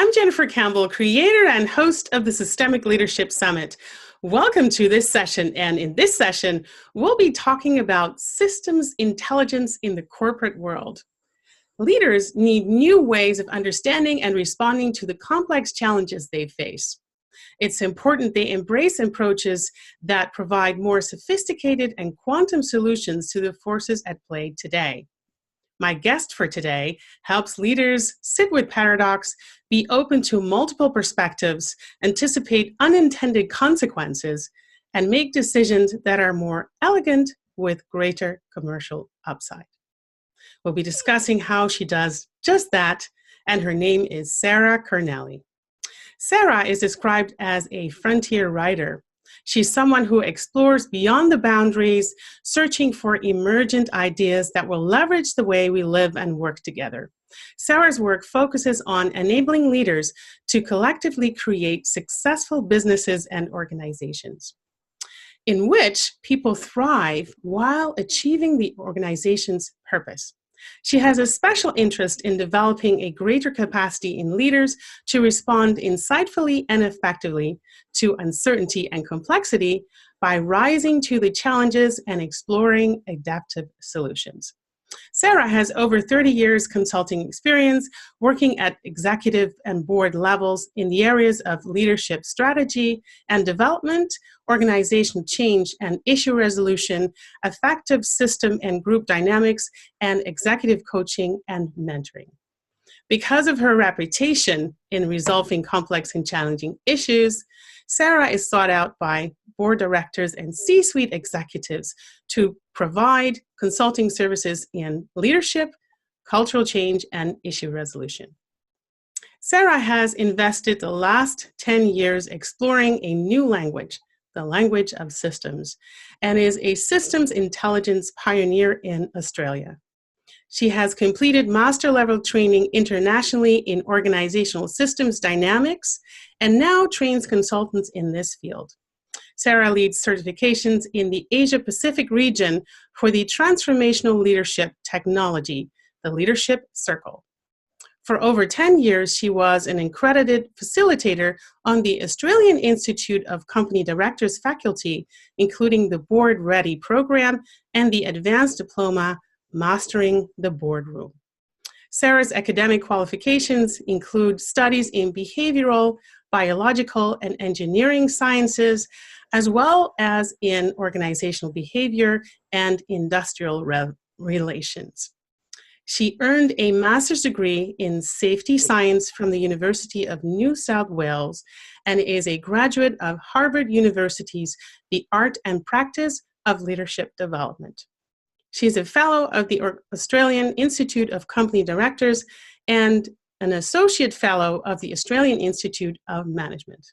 I'm Jennifer Campbell, creator and host of the Systemic Leadership Summit. Welcome to this session, and in this session, we'll be talking about systems intelligence in the corporate world. Leaders need new ways of understanding and responding to the complex challenges they face. It's important they embrace approaches that provide more sophisticated and quantum solutions to the forces at play today. My guest for today helps leaders sit with paradox, be open to multiple perspectives, anticipate unintended consequences, and make decisions that are more elegant with greater commercial upside. We'll be discussing how she does just that, and her name is Sarah Cornally. Sarah is described as a frontier writer. She's someone who explores beyond the boundaries, searching for emergent ideas that will leverage the way we live and work together. Sarah's work focuses on enabling leaders to collectively create successful businesses and organizations, in which people thrive while achieving the organization's purpose. She has a special interest in developing a greater capacity in leaders to respond insightfully and effectively to uncertainty and complexity by rising to the challenges and exploring adaptive solutions. Sarah has over 30 years consulting experience working at executive and board levels in the areas of leadership strategy and development, organization change and issue resolution, effective system and group dynamics, and executive coaching and mentoring. Because of her reputation in resolving complex and challenging issues, Sarah is sought out by board directors and C-suite executives to provide consulting services in leadership, cultural change, and issue resolution. Sarah has invested the last 10 years exploring a new language, the language of systems, and is a systems intelligence pioneer in Australia. She has completed master-level training internationally in organizational systems dynamics and now trains consultants in this field. Sarah leads certifications in the Asia-Pacific region for the transformational leadership technology, the Leadership Circle. For over 10 years, she was an accredited facilitator on the Australian Institute of Company Directors faculty, including the Board Ready program and the Advanced Diploma Mastering the Boardroom. Sarah's academic qualifications include studies in behavioral, biological, and engineering sciences, as well as in organizational behavior and industrial relations. She earned a master's degree in safety science from the University of New South Wales and is a graduate of Harvard University's The Art and Practice of Leadership Development. She's a fellow of the Australian Institute of Company Directors and an associate fellow of the Australian Institute of Management.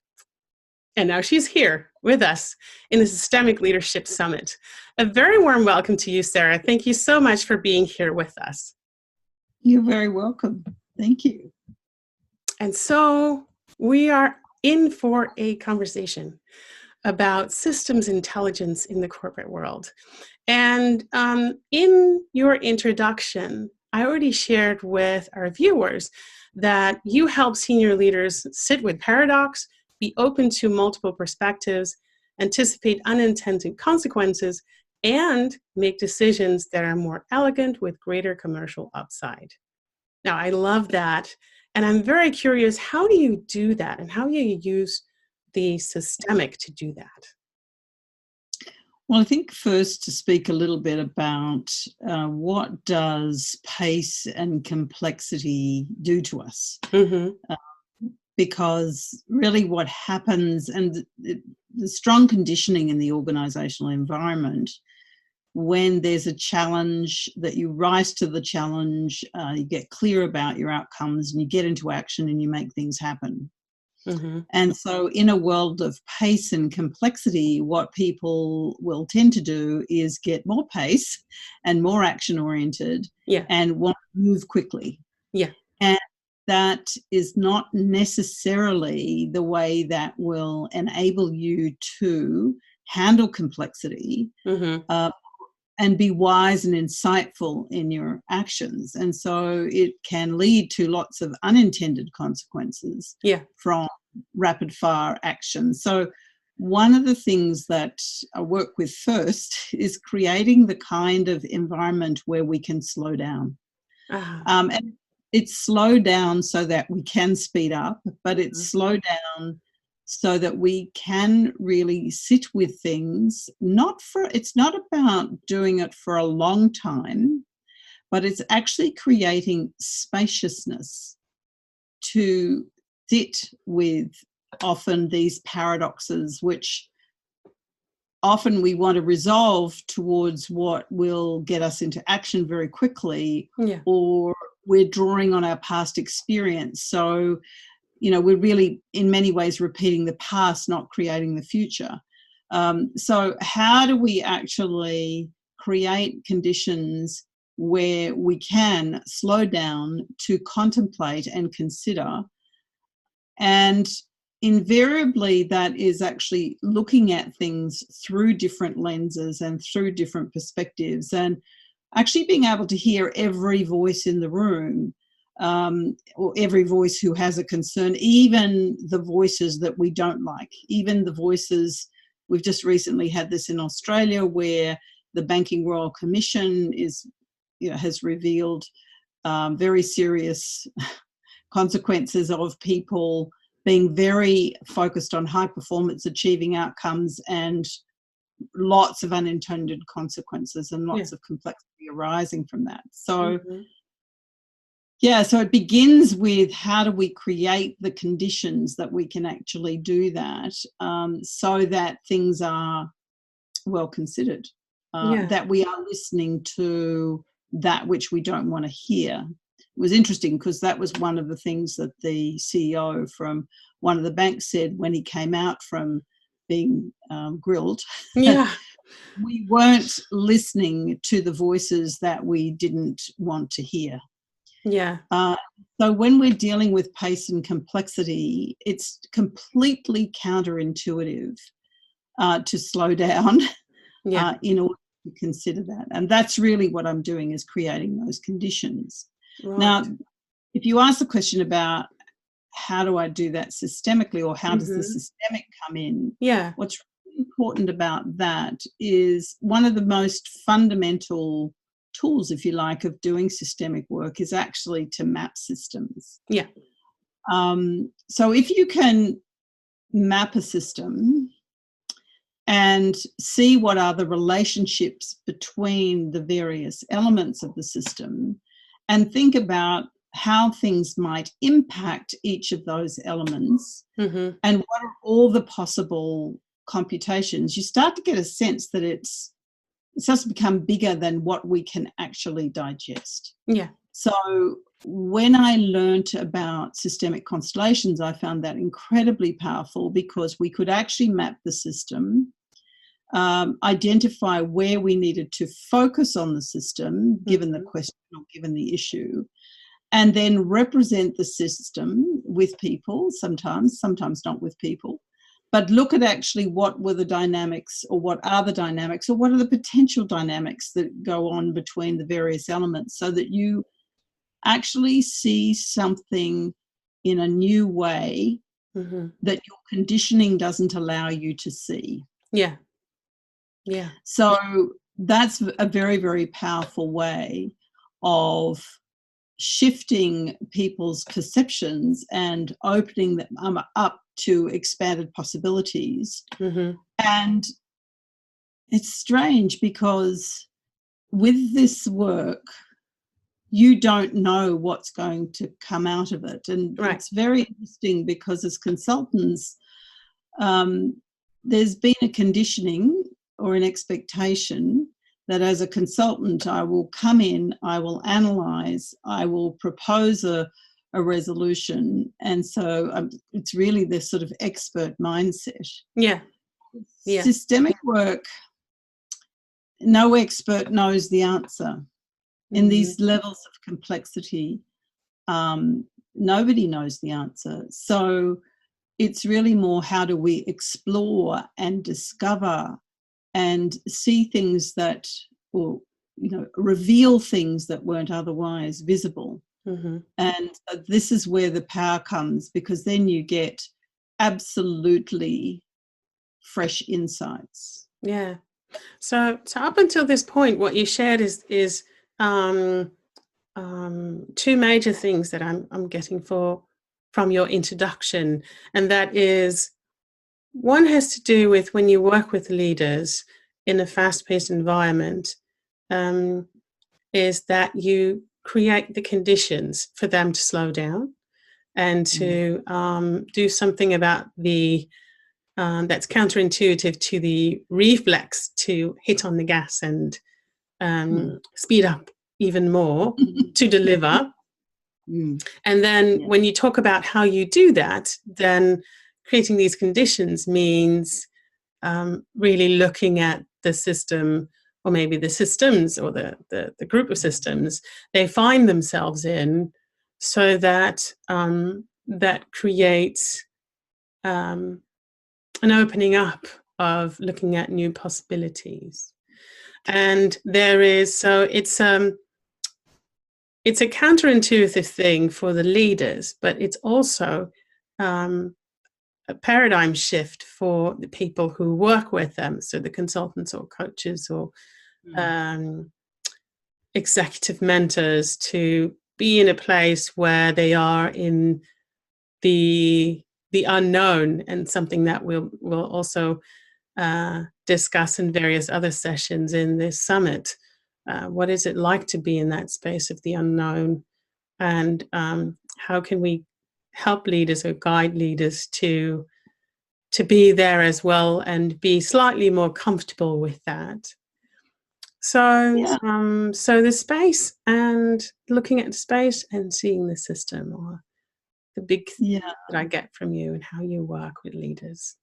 And now she's here with us in the Systemic Leadership Summit. A very warm welcome to you, Sarah. Thank you so much for being here with us. You're very welcome. Thank you. And so we are in for a conversation about systems intelligence in the corporate world. And in your introduction, I already shared with our viewers that you help senior leaders sit with paradox, be open to multiple perspectives, anticipate unintended consequences, and make decisions that are more elegant with greater commercial upside. Now, I love that. And I'm very curious, how do you do that? And how do you use the systemic to do that? Well, I think first to speak a little bit about what does pace and complexity do to us? Mm-hmm. Because really what happens, and the strong conditioning in the organisational environment, when there's a challenge, that you rise to the challenge, you get clear about your outcomes, and you get into action and you make things happen. Mm-hmm. And so in a world of pace and complexity, what people will tend to do is get more pace and more action-oriented, and want to move quickly. Yeah. And that is not necessarily the way that will enable you to handle complexity, and be wise and insightful in your actions. And so it can lead to lots of unintended consequences from rapid fire action. So one of the things that I work with first is creating the kind of environment where we can slow down. And it's slow down so that we can speed up, but it's slow down so that we can really sit with things. It's not about doing it for a long time, but it's actually creating spaciousness to sit with often these paradoxes, which often we want to resolve towards what will get us into action very quickly, or we're drawing on our past experience. So, we're really, in many ways, repeating the past, not creating the future. So how do we actually create conditions where we can slow down to contemplate and consider? And invariably, that is actually looking at things through different lenses and through different perspectives, and actually being able to hear every voice in the room, or every voice who has a concern, even the voices that we don't like, even the voices. We've just recently had this in Australia, where the Banking Royal Commission has revealed very serious consequences of people being very focused on high performance, achieving outcomes, and lots of unintended consequences and lots of complexity arising from that. So, so it begins with how do we create the conditions that we can actually do that, so that things are well considered, that we are listening to that which we don't want to hear. It was interesting because that was one of the things that the CEO from one of the banks said when he came out from being grilled. We weren't listening to the voices that we didn't want to hear. So when we're dealing with pace and complexity, it's completely counterintuitive to slow down in order to consider that. And that's really what I'm doing, is creating those conditions. Now, if you ask the question about how do I do that systemically, or how does the systemic come in, what's really important about that is one of the most fundamental tools, if you like, of doing systemic work is actually to map systems. So if you can map a system and see what are the relationships between the various elements of the system, and think about how things might impact each of those elements, and what are all the possible computations, you start to get a sense that it starts to become bigger than what we can actually digest. So when I learnt about systemic constellations, I found that incredibly powerful, because we could actually map the system, identify where we needed to focus on the system, given the question or given the issue, and then represent the system with people, sometimes not with people, but look at actually what were the dynamics, or what are the dynamics, or what are the potential dynamics that go on between the various elements, so that you actually see something in a new way that your conditioning doesn't allow you to see. So that's a very, very powerful way of shifting people's perceptions and opening them up to expanded possibilities. And it's strange, because with this work, you don't know what's going to come out of it. And it's very interesting, because as consultants, there's been a conditioning or an expectation that as a consultant, I will come in, I will analyse, I will propose a resolution. And so it's really this sort of expert mindset. Systemic work, no expert knows the answer. In these levels of complexity, nobody knows the answer. So it's really more, how do we explore and discover and see things that or reveal things that weren't otherwise visible. Mm-hmm. And this is where the power comes, because then you get absolutely fresh insights. Yeah. So up until this point, what you shared is two major things that I'm getting from your introduction, and that is, one has to do with when you work with leaders in a fast-paced environment, is that you create the conditions for them to slow down and to do something about that's counterintuitive to the reflex to hit on the gas and speed up even more to deliver. And then when you talk about how you do that, then creating these conditions means really looking at the system, or maybe the systems, or the group of systems they find themselves in, so that that creates an opening up of looking at new possibilities. And there is, so it's a counterintuitive thing for the leaders, but it's also a paradigm shift for the people who work with them, so the consultants or coaches or executive mentors, to be in a place where they are in the unknown, and something that we'll also discuss in various other sessions in this summit. What is it like to be in that space of the unknown, and how can we help leaders or guide leaders to be there as well and be slightly more comfortable with that? So, so the space, and looking at the space and seeing the system, or the big thing that I get from you and how you work with leaders.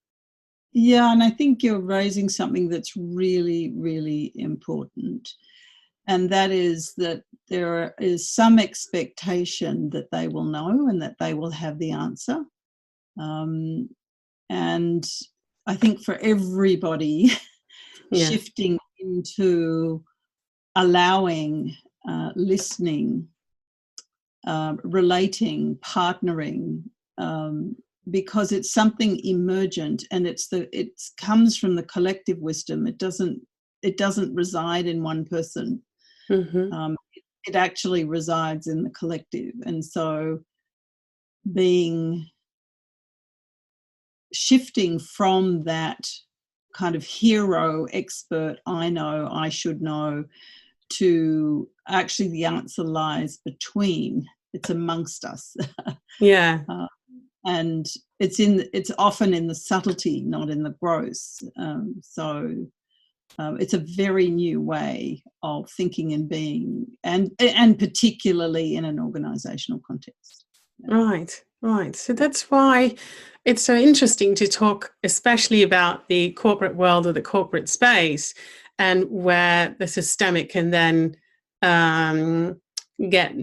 Yeah, and I think you're raising something that's really, really important. And that is that there is some expectation that they will know and that they will have the answer. And I think for everybody, shifting into allowing, listening, relating, partnering, because it's something emergent, and it comes from the collective wisdom. It doesn't reside in one person. It actually resides in the collective. And so shifting from that kind of hero expert, I know, I should know, to actually the answer lies between, it's amongst us. And it's often in the subtlety, not in the gross. So it's a very new way of thinking and being, and particularly in an organizational context. Right. So that's why it's so interesting to talk, especially about the corporate world or the corporate space, and where the systemic can then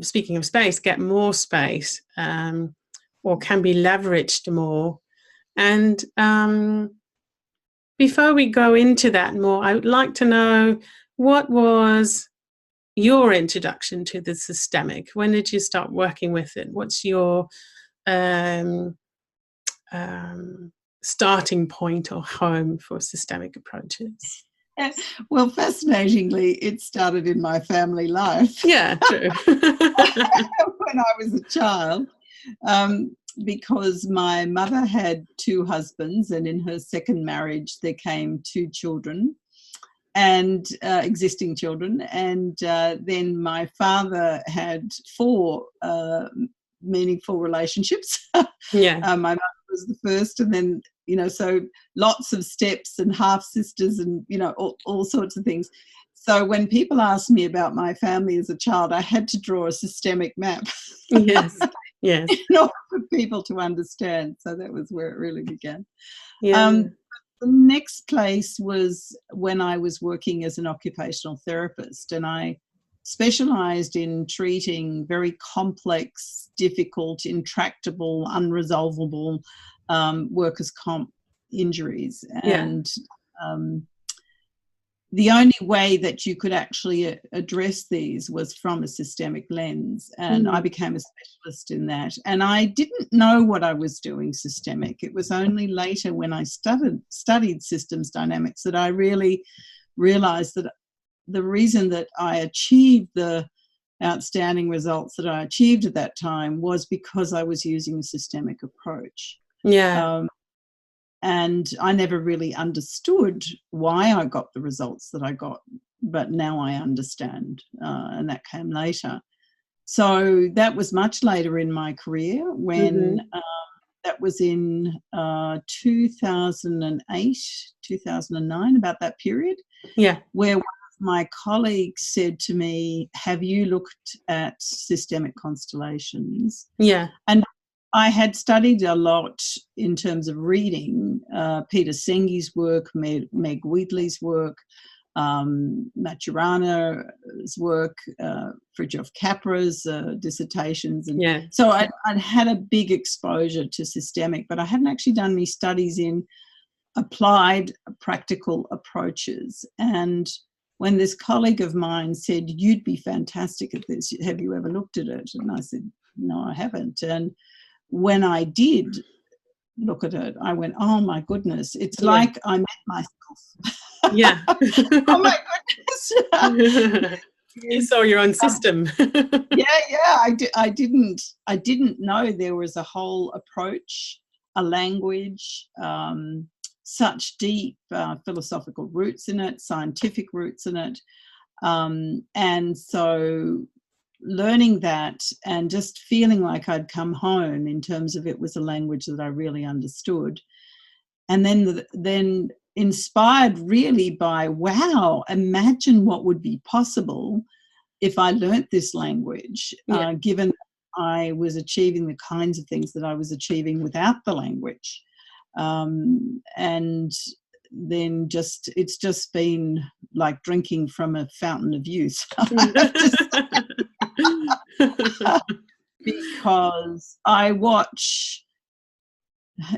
speaking of space, get more space, or can be leveraged more. And before we go into that more, I would like to know, what was your introduction to the systemic? When did you start working with it? What's your starting point or home for systemic approaches? Well, fascinatingly, it started in my family life. Yeah, true. When I was a child, because my mother had two husbands, and in her second marriage there came two children, and existing children, and then my father had four meaningful relationships. My mother was the first, and then so lots of steps and half sisters, and all sorts of things. So when people asked me about my family as a child, I had to draw a systemic map. Yes. In order for people to understand. So that was where it really began. The next place was when I was working as an occupational therapist, and I specialised in treating very complex, difficult, intractable, unresolvable workers' comp injuries. And the only way that you could actually address these was from a systemic lens, and I became a specialist in that. And I didn't know what I was doing systemic. It was only later when I studied systems dynamics that I really realized that the reason that I achieved the outstanding results that I achieved at that time was because I was using a systemic approach. Yeah. And I never really understood why I got the results that I got, but now I understand, and that came later. So that was much later in my career when that was in 2008, 2009, about that period, where one of my colleagues said to me, have you looked at systemic constellations? Yeah. And I had studied a lot in terms of reading Peter Sengi's work, Meg Wheatley's work, Maturana's work, Fritjof Capra's dissertations. And so I'd had a big exposure to systemic, but I hadn't actually done any studies in applied practical approaches. And when this colleague of mine said, you'd be fantastic at this, have you ever looked at it? And I said, no, I haven't. And when I did look at it, I went, oh my goodness, it's like I met myself. Yeah. Oh my goodness. You saw your own system. I didn't know there was a whole approach, a language, such deep philosophical roots in it, scientific roots in it. And so learning that and just feeling like I'd come home in terms of it was a language that I really understood. And then inspired really by, wow, imagine what would be possible if I learnt this language, given I was achieving the kinds of things that I was achieving without the language. And then it's just been like drinking from a fountain of youth. Because I watch,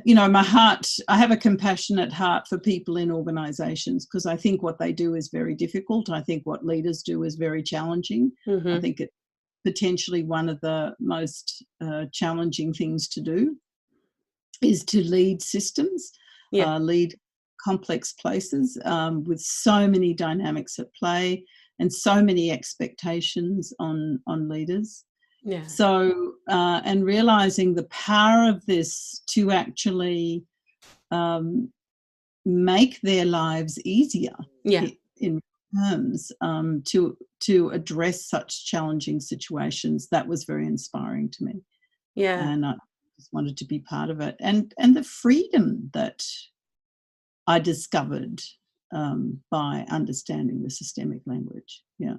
my heart, I have a compassionate heart for people in organisations, because I think what they do is very difficult. I think what leaders do is very challenging. I think it's potentially one of the most challenging things to do is to lead systems, lead complex places with so many dynamics at play and so many expectations on leaders. Yeah. So, and realizing the power of this to actually make their lives easier in terms to address such challenging situations, that was very inspiring to me. Yeah. And I just wanted to be part of it. And the freedom that I discovered by understanding the systemic language. Yeah.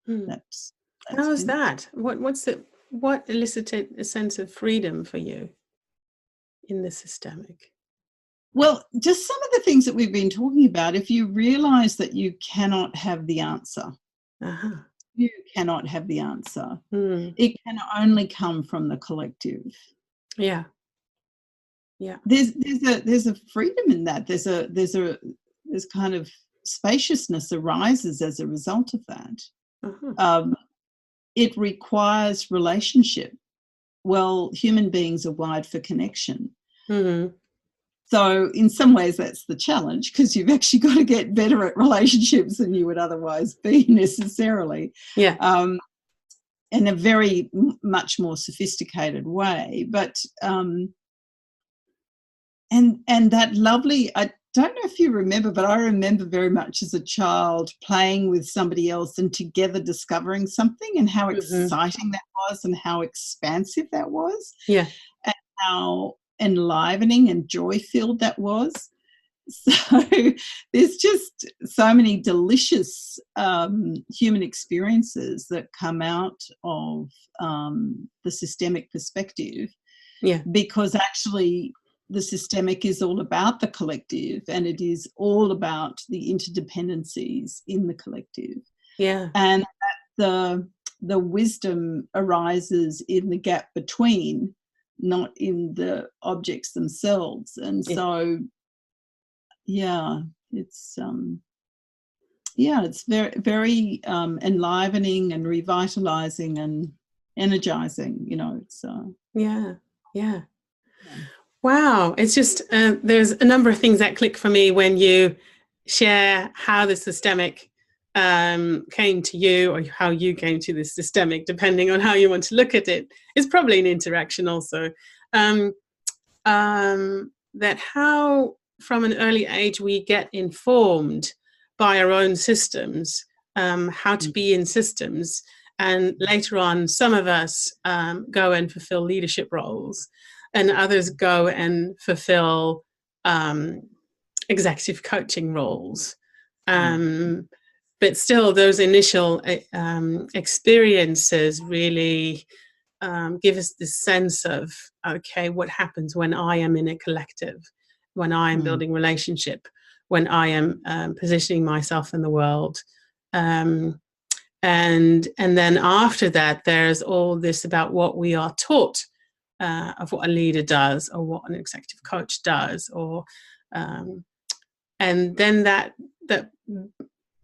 That's how is that? What elicited a sense of freedom for you in the systemic? Well, just some of the things that we've been talking about. If you realize that you cannot have the answer, you cannot have the answer. It can only come from the collective. Yeah. Yeah. There's a freedom in that. There's kind of spaciousness arises as a result of that. It requires relationship. Well, human beings are wired for connection. So in some ways that's the challenge, because you've actually got to get better at relationships than you would otherwise be necessarily. Yeah. In a very much more sophisticated way. But and that lovely, I don't know if you remember, but I remember very much as a child playing with somebody else and together discovering something, and how exciting that was and how expansive that was. Yeah. And how enlivening and joy-filled that was. So there's just so many delicious human experiences that come out of the systemic perspective. Yeah. Because actually the systemic is all about the collective, and it is all about the interdependencies in the collective. Yeah. And the wisdom arises in the gap between, not in the objects themselves. And so, yeah, it's it's very, very enlivening and revitalizing and energizing. It's yeah. Wow, it's just there's a number of things that click for me when you share how the systemic came to you, or how you came to the systemic, depending on how you want to look at it. It's probably an interaction also. That how from an early age we get informed by our own systems, how to be in systems, and later on some of us go and fulfill leadership roles, and others go and fulfill executive coaching roles. But still, those initial experiences really give us this sense of, okay, what happens when I am in a collective, when I am building relationship, when I am positioning myself in the world. And then after that, there's all this about what we are taught of what a leader does, or what an executive coach does, or and then that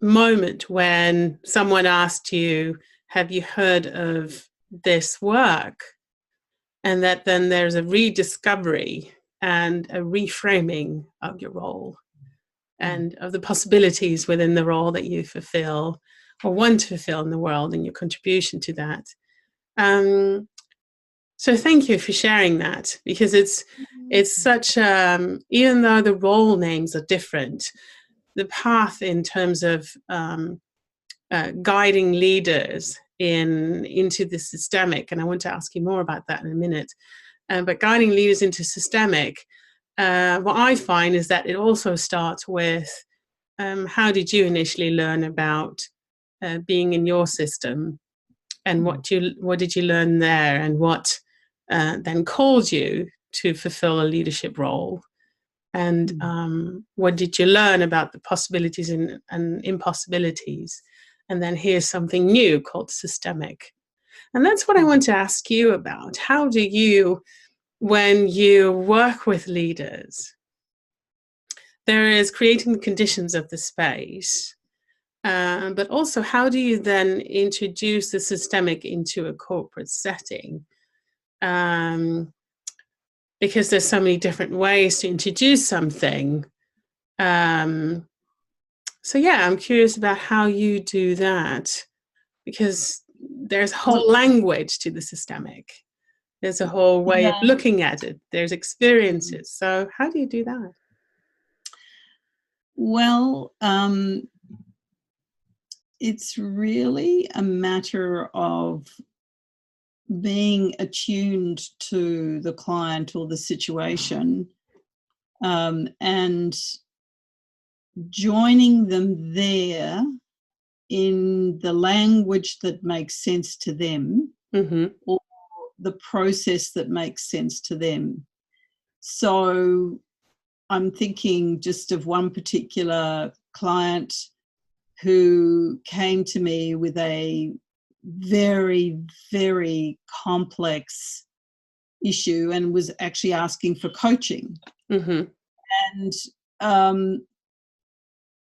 moment when someone asked you, have you heard of this work? And that then there's a rediscovery and a reframing of your role and of the possibilities within the role that you fulfill or want to fulfill in the world, and your contribution to that. So thank you for sharing that, because it's such, even though the role names are different, the path in terms of guiding leaders into the systemic, and I want to ask you more about that in a minute, but guiding leaders into systemic, what I find is that it also starts with how did you initially learn about being in your system, and what did you learn there, and what then called you to fulfill a leadership role, and what did you learn about the possibilities and impossibilities, and then here's something new called systemic. And that's what I want to ask you about. How do you, when you work with leaders, there is creating the conditions of the space, but also how do you then introduce the systemic into a corporate setting? Because there's so many different ways to introduce something. So yeah, I'm curious about how you do that, because there's a whole language to the systemic. There's a whole way of looking at it. There's experiences. So how do you do that? Well, it's really a matter of being attuned to the client or the situation, and joining them there in the language that makes sense to them, or the process that makes sense to them. So I'm thinking just of one particular client who came to me with a very, very complex issue and was actually asking for coaching. And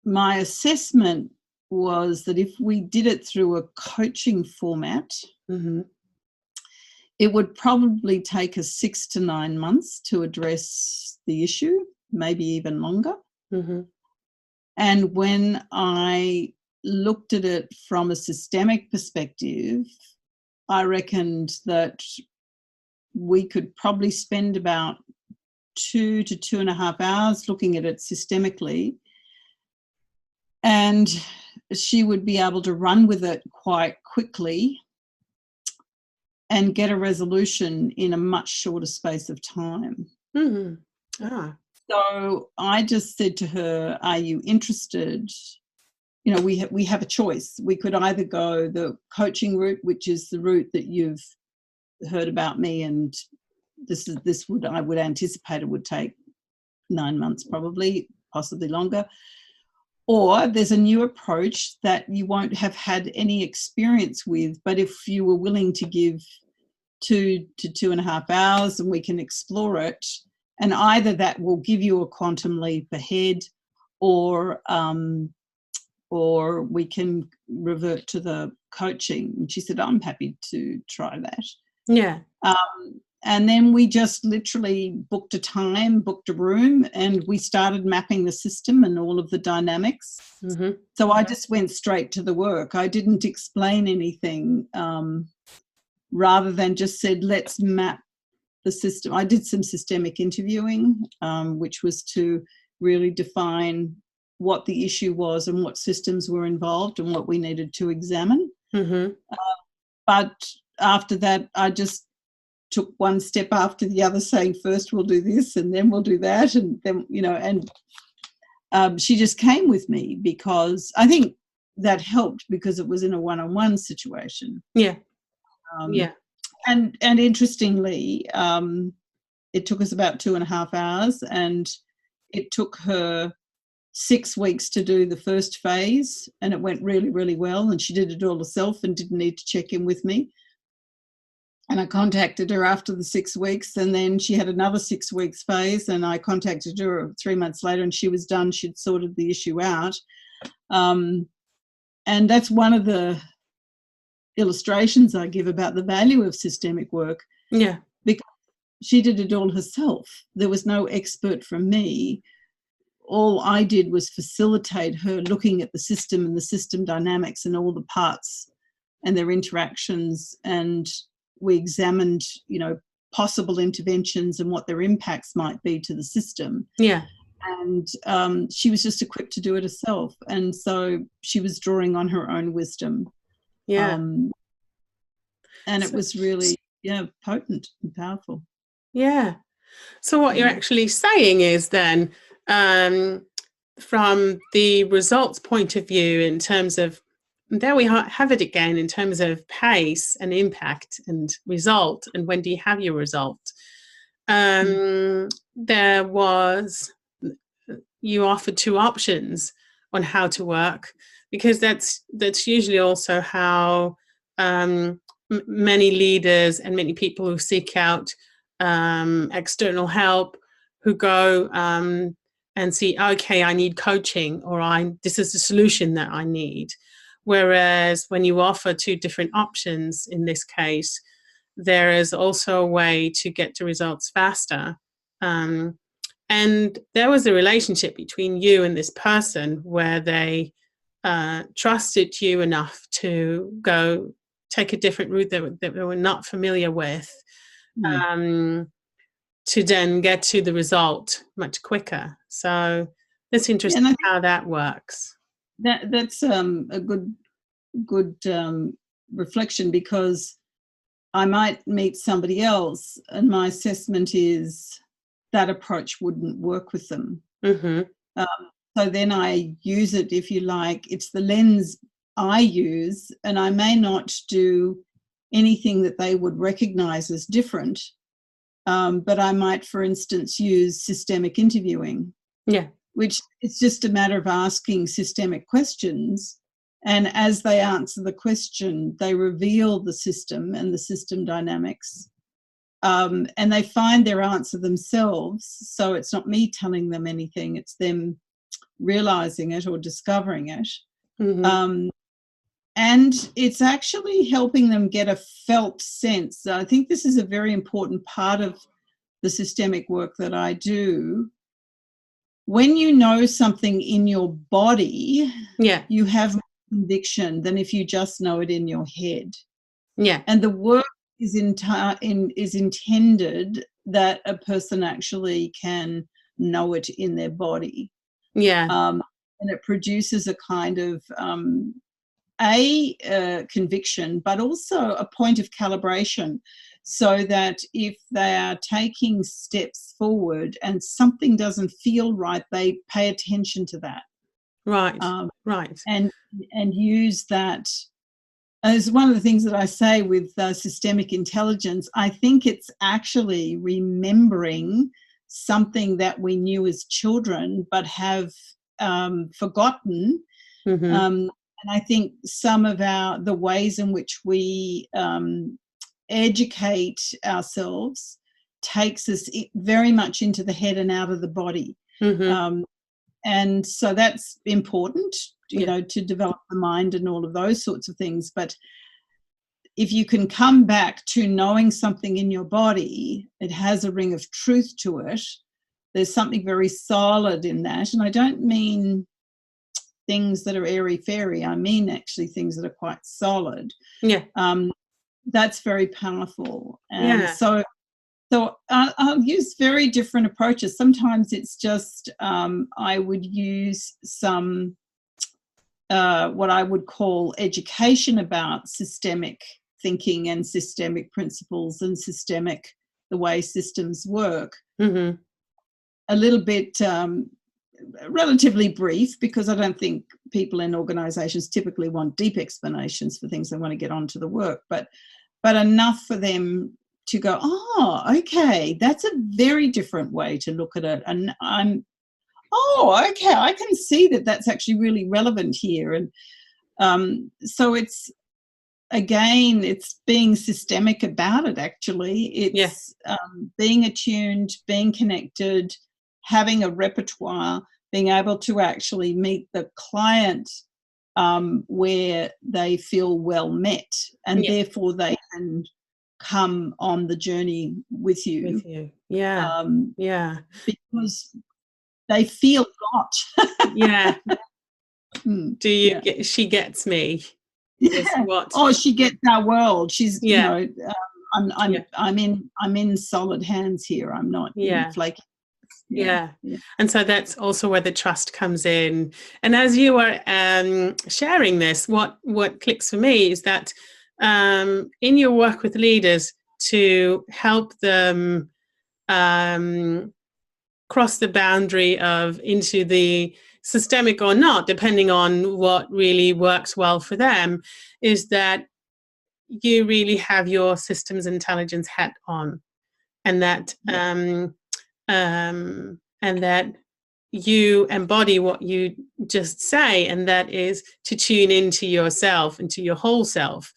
my assessment was that if we did it through a coaching format, it would probably take us 6 to 9 months to address the issue, maybe even longer. And when I looked at it from a systemic perspective, I reckoned that we could probably spend about 2 to 2.5 hours looking at it systemically, and she would be able to run with it quite quickly and get a resolution in a much shorter space of time. So I just said to her, are you interested? You know, we have a choice. We could either go the coaching route, which is the route that you've heard about me, and I would anticipate it would take 9 months, probably, possibly longer. Or there's a new approach that you won't have had any experience with, but if you were willing to give 2 to 2.5 hours, and we can explore it, and either that will give you a quantum leap ahead, or or we can revert to the coaching. And she said, I'm happy to try that. Yeah. And then we just literally booked a time, booked a room, and we started mapping the system and all of the dynamics. Mm-hmm. So I just went straight to the work. I didn't explain anything, rather than just said, let's map the system. I did some systemic interviewing, which was to really define what the issue was and what systems were involved and what we needed to examine. Mm-hmm. But after that, I just took one step after the other, saying first we'll do this and then we'll do that, and then, you know, and she just came with me because I think that helped because it was in a one-on-one situation. Yeah. Yeah. And interestingly, it took us about 2.5 hours, and it took her 6 weeks to do the first phase, and it went really, really well, and she did it all herself and didn't need to check in with me. And I contacted her after the 6 weeks, and then she had another 6 weeks phase, and I contacted her 3 months later, and she was done. She'd sorted the issue out. And that's one of the illustrations I give about the value of systemic work. Yeah. Because she did it all herself. There was no expert from me. All I did was facilitate her looking at the system and the system dynamics and all the parts and their interactions, and we examined, you know, possible interventions and what their impacts might be to the system. Yeah. And she was just equipped to do it herself, and so she was drawing on her own wisdom. Yeah. And it was really, potent and powerful. Yeah. So what you're actually saying is then, from the results point of view, in terms of, there we have it again, in terms of pace and impact and result, and when do you have your result? There was, you offered 2 options on how to work, because that's usually also how many leaders and many people who seek out external help, who go and see, okay, I need coaching, or this is the solution that I need. Whereas when you offer 2 different options, in this case, there is also a way to get to results faster. And there was a relationship between you and this person where they trusted you enough to go take a different route that they were not familiar with, to then get to the result much quicker. So it's interesting how that works. That's a good reflection, because I might meet somebody else and my assessment is that approach wouldn't work with them. Mm-hmm. So then I use it, if you like, it's the lens I use, and I may not do anything that they would recognise as different, but I might, for instance, use systemic interviewing. Yeah. Which it's just a matter of asking systemic questions, and as they answer the question, they reveal the system and the system dynamics, and they find their answer themselves. So it's not me telling them anything, it's them realising it or discovering it. Mm-hmm. And it's actually helping them get a felt sense. I think this is a very important part of the systemic work that I do. When you know something in your body, you have more conviction than if you just know it in your head. Yeah. And the work is intended that a person actually can know it in their body. Yeah. And it produces a kind of conviction, but also a point of calibration, so that if they are taking steps forward and something doesn't feel right, they pay attention to that. Right. Right. And use that as one of the things that I say with systemic intelligence. I think it's actually remembering something that we knew as children but have forgotten. Mm-hmm. And I think some of the ways in which we educate ourselves takes us very much into the head and out of the body. Mm-hmm. and so that's important, you know, to develop the mind and all of those sorts of things. But if you can come back to knowing something in your body, it has a ring of truth to it. There's something very solid in that. And I don't mean things that are airy-fairy. I mean actually things that are quite solid. Yeah. That's very powerful. And so I'll use very different approaches. Sometimes it's just I would use some what I would call education about systemic thinking and systemic principles and the way systems work. Mm-hmm. A little bit relatively brief, because I don't think people in organisations typically want deep explanations for things. They want to get on to the work, but enough for them to go, oh, okay, that's a very different way to look at it. And okay, I can see that that's actually really relevant here. And so it's, again, it's being systemic about it, actually. It's being attuned, being connected, having a repertoire, being able to actually meet the client where they feel well met, and therefore they can come on the journey with you. Because they feel got. Do you get, she gets me. What? Oh, she gets our world. She's you know, I'm in solid hands here. I'm not in flaky. And so that's also where the trust comes in. And as you are sharing this, what clicks for me is that in your work with leaders, to help them cross the boundary of into the systemic or not, depending on what really works well for them, is that you really have your systems intelligence hat on, and that and that you embody what you just say, and that is to tune into yourself, into your whole self,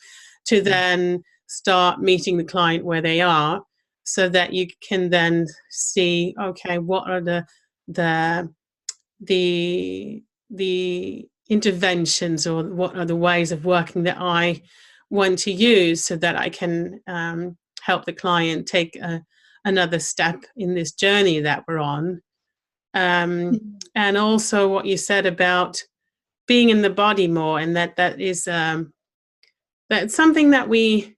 to then start meeting the client where they are, so that you can then see, okay, what are the interventions, or what are the ways of working that I want to use, so that I can help the client take another step in this journey that we're on. And also what you said about being in the body more, and that is that's something that we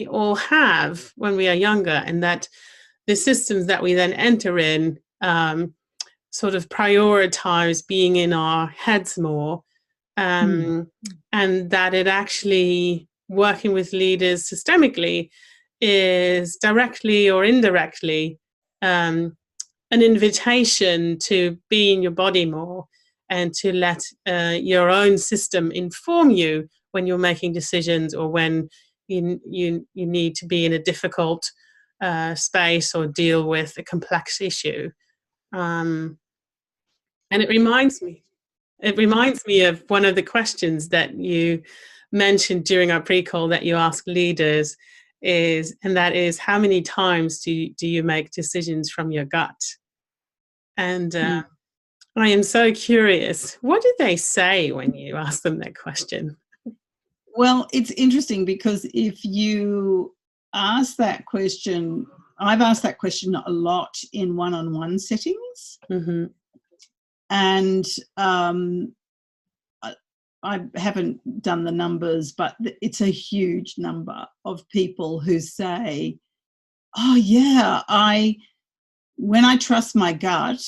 all have when we are younger, and that the systems that we then enter in sort of prioritize being in our heads more, and that it actually, working with leaders systemically, is directly or indirectly an invitation to be in your body more, and to let your own system inform you when you're making decisions, or when you need to be in a difficult space or deal with a complex issue. And it reminds me of one of the questions that you mentioned during our pre-call that you ask leaders, and that is, how many times do you make decisions from your gut? And I am so curious, what do they say when you ask them that question? Well, it's interesting, because if you ask that question, I've asked that question a lot in one-on-one settings. Mm-hmm. And I haven't done the numbers, but it's a huge number of people who say, oh yeah, when I trust my gut,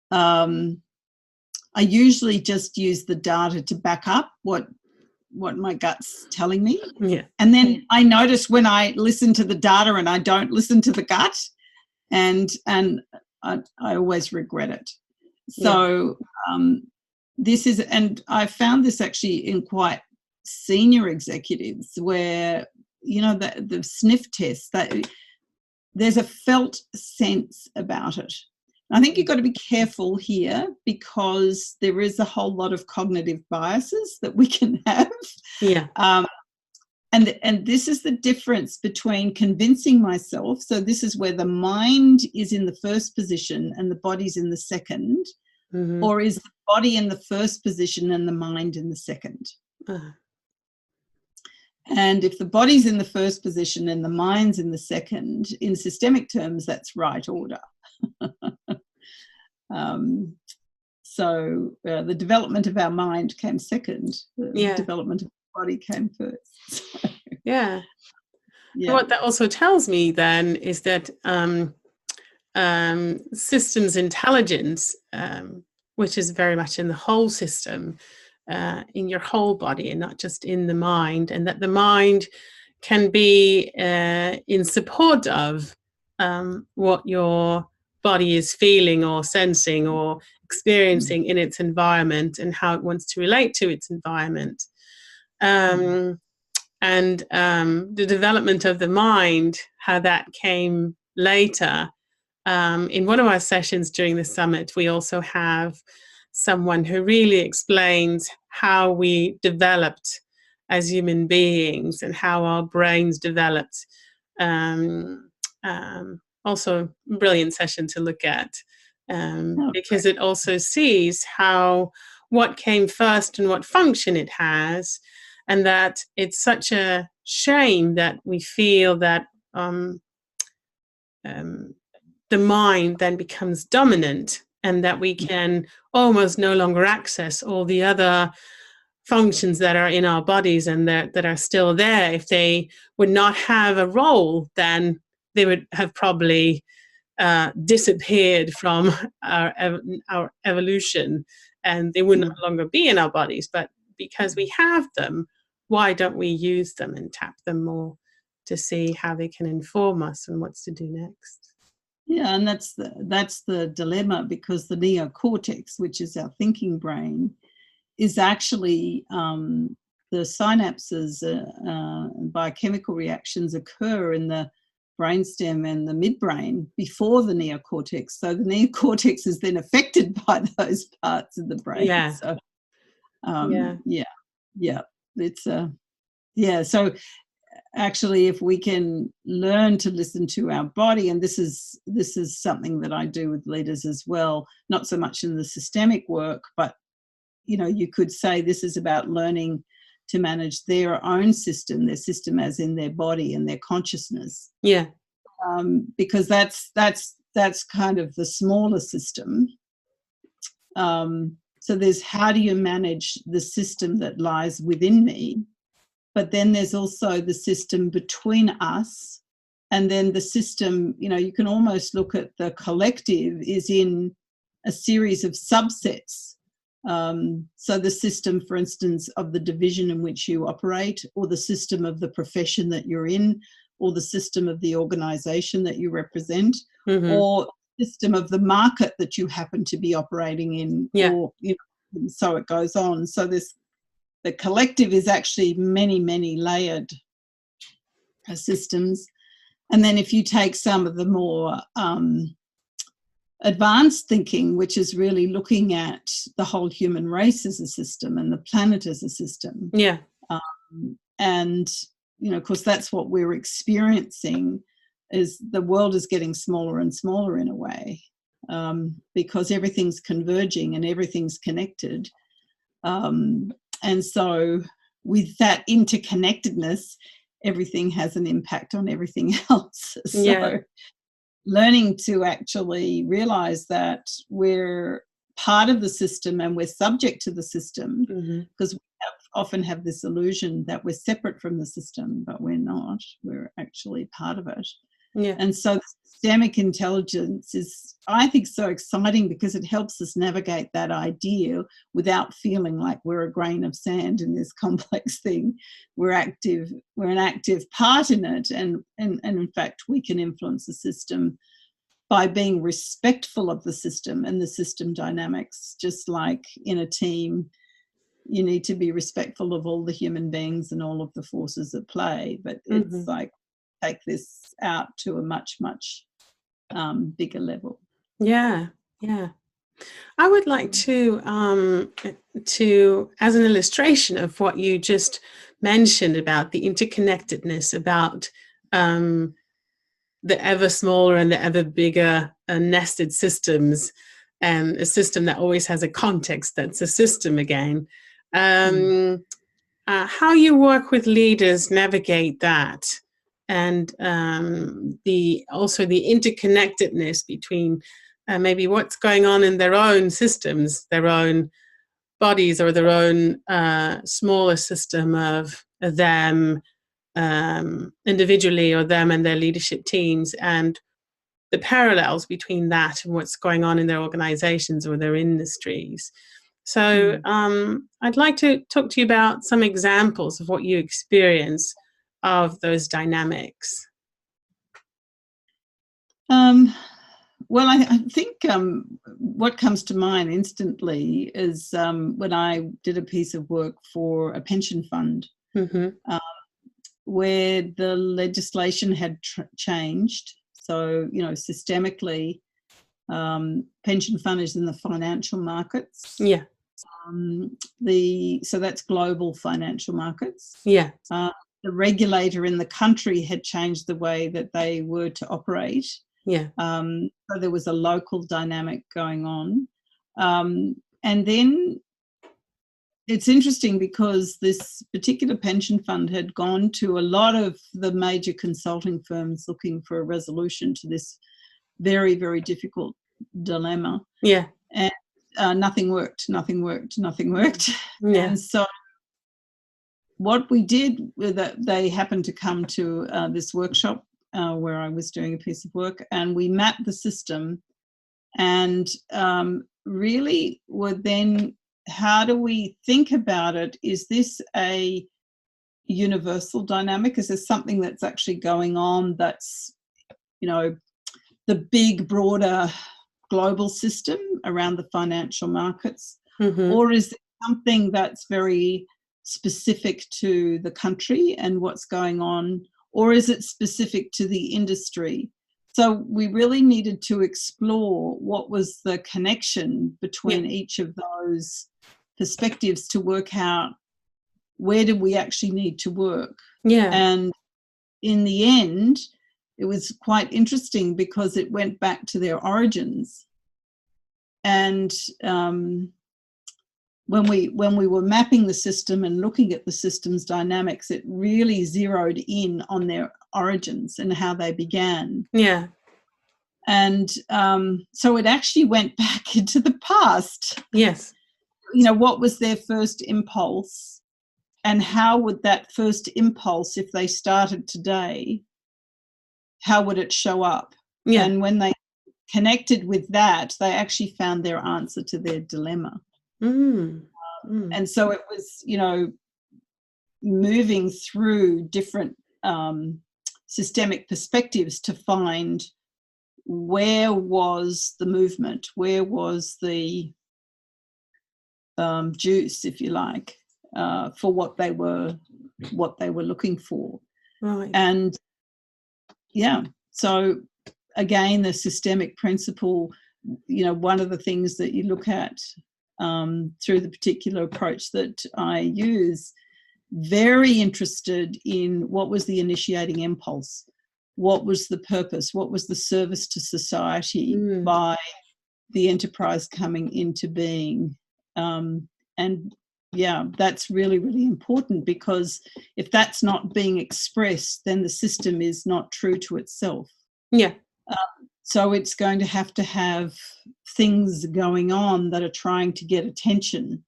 I usually just use the data to back up what my gut's telling me. And then I notice when I listen to the data and I don't listen to the gut, and I always regret it. So this is, and I found this actually in quite senior executives, where, you know, the sniff test, that there's a felt sense about it. I think you've got to be careful here, because there is a whole lot of cognitive biases that we can have. And this is the difference between convincing myself. So this is where the mind is in the first position and the body's in the second. Mm-hmm. or is the body in the first position and the mind in the second? And if the body's in the first position and the mind's in the second, in systemic terms, that's right order. So the development of our mind came second. The development of the body came first. Yeah. Yeah. What that also tells me then is that systems intelligence, which is very much in the whole system, in your whole body and not just in the mind, and that the mind can be in support of what your body is feeling or sensing or experiencing in its environment and how it wants to relate to its environment. And the development of the mind, how that came later. In one of our sessions during the summit, we also have someone who really explains how we developed as human beings and how our brains developed. Also, a brilliant session to look at, because it also sees how what came first and what function it has, and that it's such a shame that we feel that the mind then becomes dominant and that we can almost no longer access all the other functions that are in our bodies and that are still there. If they would not have a role, then they would have probably disappeared from our evolution, and they would no longer be in our bodies. But because we have them, why don't we use them and tap them more to see how they can inform us and what's to do next? Yeah, and that's the dilemma, because the neocortex, which is our thinking brain, is actually the synapses, biochemical reactions occur in the brainstem and the midbrain before the neocortex. So the neocortex is then affected by those parts of the brain. Yeah. So, So actually, if we can learn to listen to our body, and this is something that I do with leaders as well, not so much in the systemic work, but you could say this is about learning to manage their own system, their system as in their body and their consciousness. Yeah. Because that's kind of the smaller system. So there's how do you manage the system that lies within me, but then there's also the system between us, and then the system, you can almost look at the collective is in a series of subsets. So the system, for instance, of the division in which you operate, or the system of the profession that you're in, or the system of the organization that you represent, or system of the market that you happen to be operating in, or and so it goes on. So the collective is actually many, many layered systems. And then if you take some of the more advanced thinking, which is really looking at the whole human race as a system and the planet as a system. Yeah. And, of course, that's what we're experiencing, is the world is getting smaller and smaller in a way, because everything's converging and everything's connected. And so with that interconnectedness, everything has an impact on everything else. So learning to actually realize that we're part of the system and we're subject to the system, because we often have this illusion that we're separate from the system, but we're not. We're actually part of it. Yeah. And so systemic intelligence is, I think, so exciting because it helps us navigate that idea without feeling like we're a grain of sand in this complex thing. We're an active part in it, and in fact we can influence the system by being respectful of the system and the system dynamics. Just like in a team, you need to be respectful of all the human beings and all of the forces at play, but it's like take this out to a much, much bigger level. Yeah. I would like to, as an illustration of what you just mentioned about the interconnectedness, about the ever smaller and the ever bigger nested systems, and a system that always has a context that's a system again. How you work with leaders navigate that, and also the interconnectedness between maybe what's going on in their own systems, their own bodies, or their own smaller system of them individually, or them and their leadership teams, and the parallels between that and what's going on in their organizations or their industries. So I'd like to talk to you about some examples of what you experience of those dynamics. Well, I think what comes to mind instantly is when I did a piece of work for a pension fund, where the legislation had changed. So, systemically, pension fund is in the financial markets. Yeah. So that's global financial markets. Yeah. The regulator in the country had changed the way that they were to operate. Yeah. So there was a local dynamic going on. And then it's interesting because this particular pension fund had gone to a lot of the major consulting firms looking for a resolution to this very, very difficult dilemma. Yeah. And nothing worked. Yeah. And so what we did with that, they happened to come to this workshop where I was doing a piece of work, and we mapped the system, and really were then, how do we think about it? Is this a universal dynamic? Is there something that's actually going on that's, the big, broader global system around the financial markets? Or is it something that's very specific to the country and what's going on? Or is it specific to the industry? So we really needed to explore what was the connection between each of those perspectives to work out where do we actually need to work. Yeah. And in the end, it was quite interesting because it went back to their origins. And when we were mapping the system and looking at the system's dynamics, it really zeroed in on their origins and how they began. Yeah. And so it actually went back into the past. Yes. What was their first impulse, and how would that first impulse, if they started today, how would it show up? Yeah. And when they connected with that, they actually found their answer to their dilemma. And so it was, moving through different systemic perspectives to find where was the movement, where was the juice, if you like, for what they were looking for. Right. And so again, the systemic principle, one of the things that you look at through the particular approach that I use, very interested in what was the initiating impulse, what was the purpose, what was the service to society by the enterprise coming into being. And that's really, really important, because if that's not being expressed, then the system is not true to itself. Yeah. So it's going to have things going on that are trying to get attention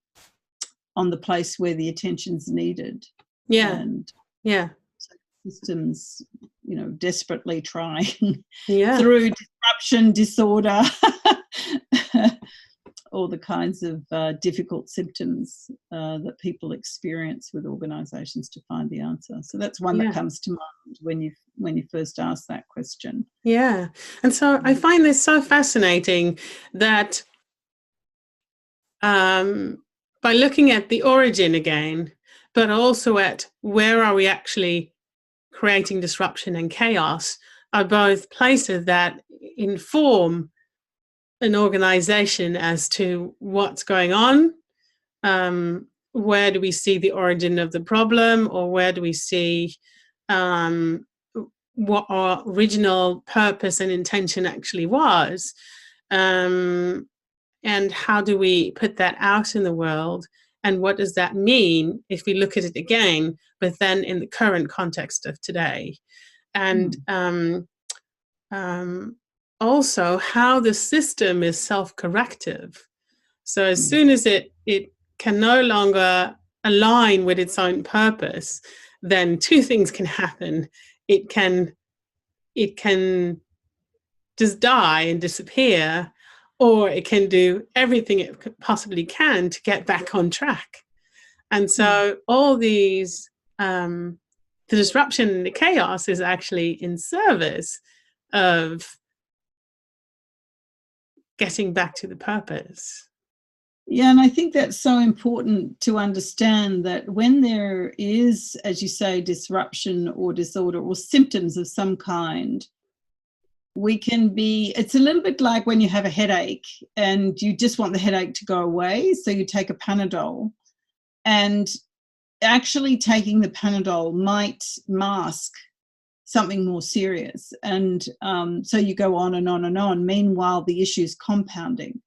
on the place where the attention's needed. Yeah. And so systems, desperately trying through disruption, disorder, all the kinds of difficult symptoms that people experience with organisations to find the answer. So that's one that comes to mind when you first ask that question. Yeah. And so I find this so fascinating that by looking at the origin again, but also at where are we actually creating disruption and chaos, are both places that inform an organization as to what's going on. Where do we see the origin of the problem, or where do we see what our original purpose and intention actually was? And and how do we put that out in the world, and what does that mean if we look at it again, but then in the current context of today? And also how the system is self-corrective. So as soon as it can no longer align with its own purpose, then two things can happen. It can just die and disappear, or it can do everything it possibly can to get back on track. And so all these, the disruption and the chaos is actually in service of getting back to the purpose. Yeah, and I think that's so important to understand, that when there is, as you say, disruption or disorder or symptoms of some kind, we can be, it's a little bit like when you have a headache and you just want the headache to go away, so you take a Panadol, and actually taking the Panadol might mask something more serious. And so you go on and on and on. Meanwhile, the issue is compounding.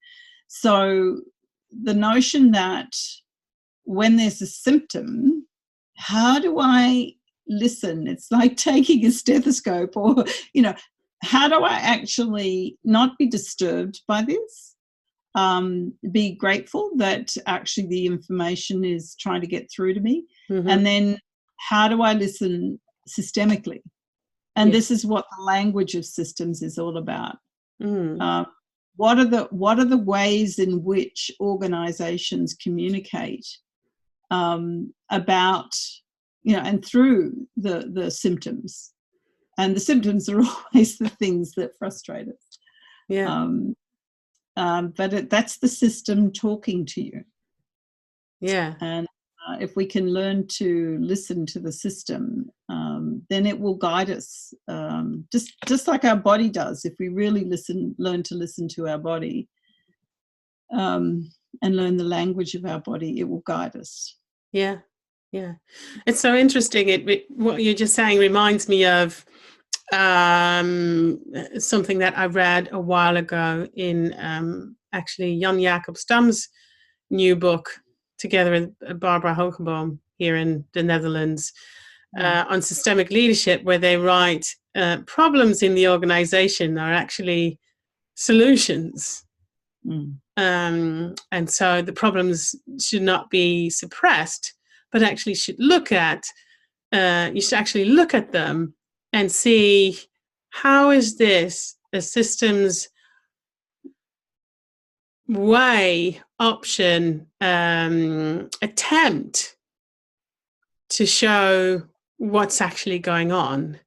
So the notion that when there's a symptom, how do I listen? It's like taking a stethoscope, or, how do I actually not be disturbed by this? Be grateful that actually the information is trying to get through to me. And then how do I listen systemically? And this is what the language of systems is all about. What are the ways in which organizations communicate about, and through the symptoms? And the symptoms are always the things that frustrate us. But that's the system talking to you. And if we can learn to listen to the system, then it will guide us, just like our body does. If we really learn to listen to our body, and learn the language of our body, it will guide us. Yeah. It's so interesting. What you're just saying reminds me of something that I read a while ago in actually Jan Jacob Stam's new book, together with Barbara Hogenboom here in the Netherlands, on systemic leadership, where they write problems in the organization are actually solutions. And so the problems should not be suppressed, but actually should you should actually look at them and see, how is this a systems way, option, attempt to show what's actually going on,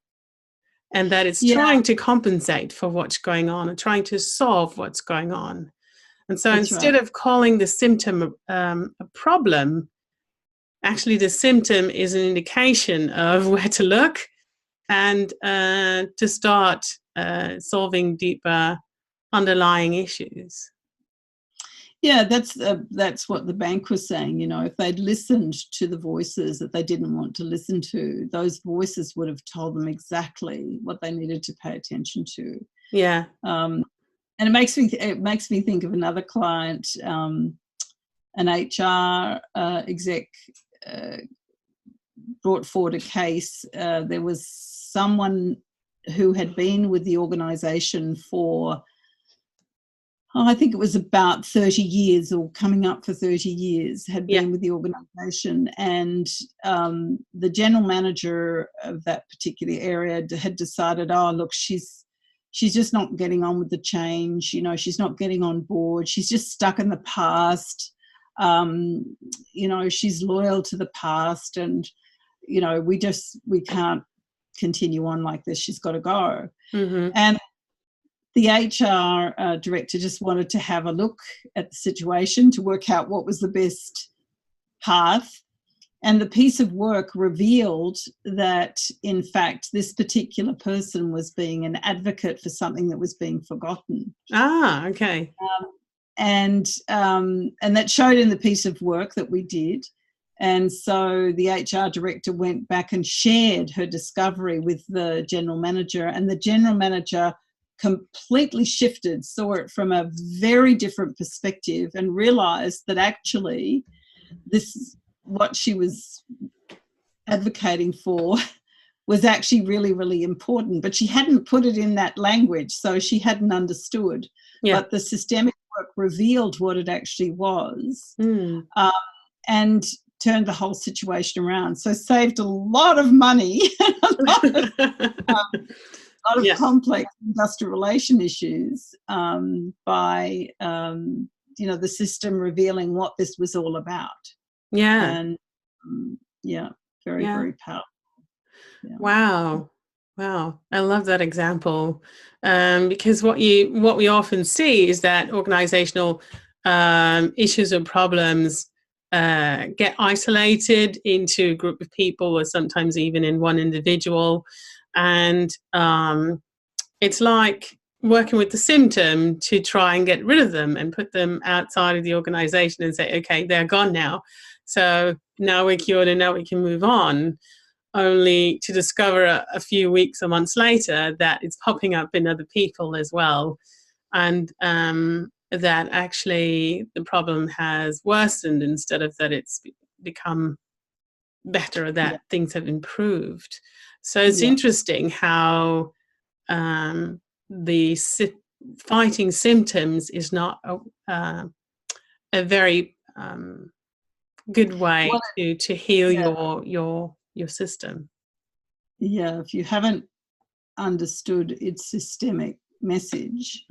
and that it's trying to compensate for what's going on and trying to solve what's going on. And so instead of calling the symptom a problem, actually the symptom is an indication of where to look and to start solving deeper underlying issues. Yeah, that's what the bank was saying. If they'd listened to the voices that they didn't want to listen to, those voices would have told them exactly what they needed to pay attention to. Yeah. And it makes me think of another client, an HR exec brought forward a case. There was someone who had been with the organisation for, I think it was about 30 years, or coming up for 30 years, had been with the organisation. And the general manager of that particular area had decided, look, she's just not getting on with the change. She's not getting on board. She's just stuck in the past. She's loyal to the past, and, we can't continue on like this. She's got to go. And the HR director just wanted to have a look at the situation to work out what was the best path. And the piece of work revealed that, in fact, this particular person was being an advocate for something that was being forgotten. Okay. And that showed in the piece of work that we did. And so the HR director went back and shared her discovery with the general manager, and the general manager completely shifted, saw it from a very different perspective, and realized that actually this, what she was advocating for, was actually really, really important. But she hadn't put it in that language, so she hadn't understood. Yeah. But the systemic work revealed what it actually was, and turned the whole situation around. So saved a lot of money, a lot of complex industrial relation issues by the system revealing what this was all about. Yeah. And very, very powerful. Yeah. Wow. I love that example, because what we often see is that organizational issues or problems get isolated into a group of people, or sometimes even in one individual, and it's like working with the symptom to try and get rid of them and put them outside of the organization and say, okay, they're gone now, so now we're cured and now we can move on, only to discover a few weeks or months later that it's popping up in other people as well, and that actually the problem has worsened instead of that it's become better, or that things have improved. So it's interesting how the fighting symptoms is not a very good way to heal your system. Yeah, if you haven't understood its systemic message,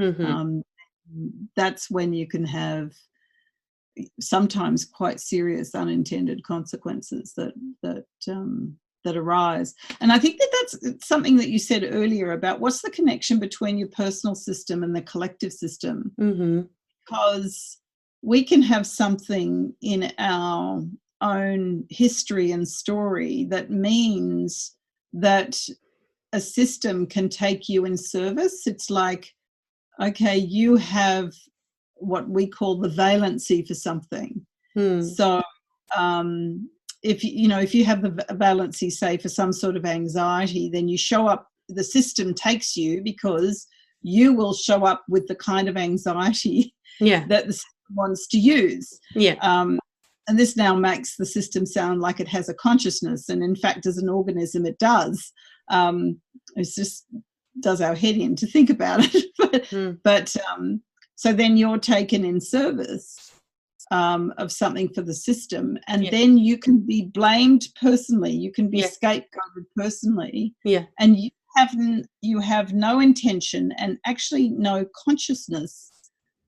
that's when you can have sometimes quite serious unintended consequences that arise. And I think that's something that you said earlier about what's the connection between your personal system and the collective system, because we can have something in our own history and story that means that a system can take you in service. It's like, okay, you have what we call the valency for something. So if you have the valency, say, for some sort of anxiety, then you show up, the system takes you because you will show up with the kind of anxiety that the system wants to use. And this now makes the system sound like it has a consciousness, and in fact, as an organism, it does. It just does our head in to think about it. But so then you're taken in service of something for the system, and then you can be blamed personally. You can be scapegoated personally, and you have no intention and actually no consciousness,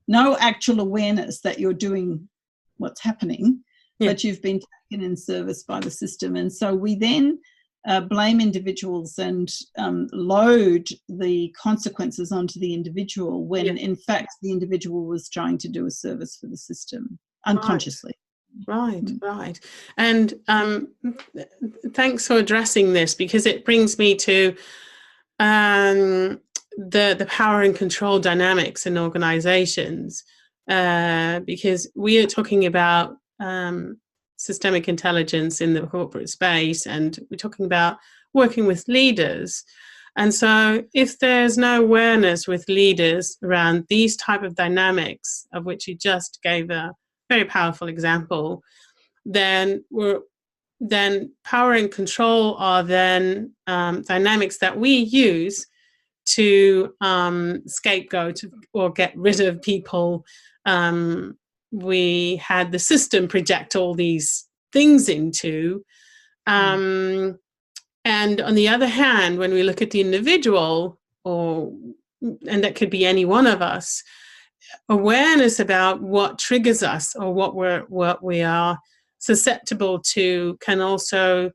no actual awareness that you're doing what's happening, but you've been taken in service by the system. And so we then blame individuals and load the consequences onto the individual when in fact the individual was trying to do a service for the system unconsciously. Right. And thanks for addressing this, because it brings me to the power and control dynamics in organizations, because we are talking about systemic intelligence in the corporate space, and we're talking about working with leaders. And so if there's no awareness with leaders around these type of dynamics, of which you just gave a very powerful example, then power and control are then dynamics that we use to scapegoat or get rid of people. We had the system project all these things into. And on the other hand, when we look at the individual, and that could be any one of us, awareness about what triggers us or what we are susceptible to can also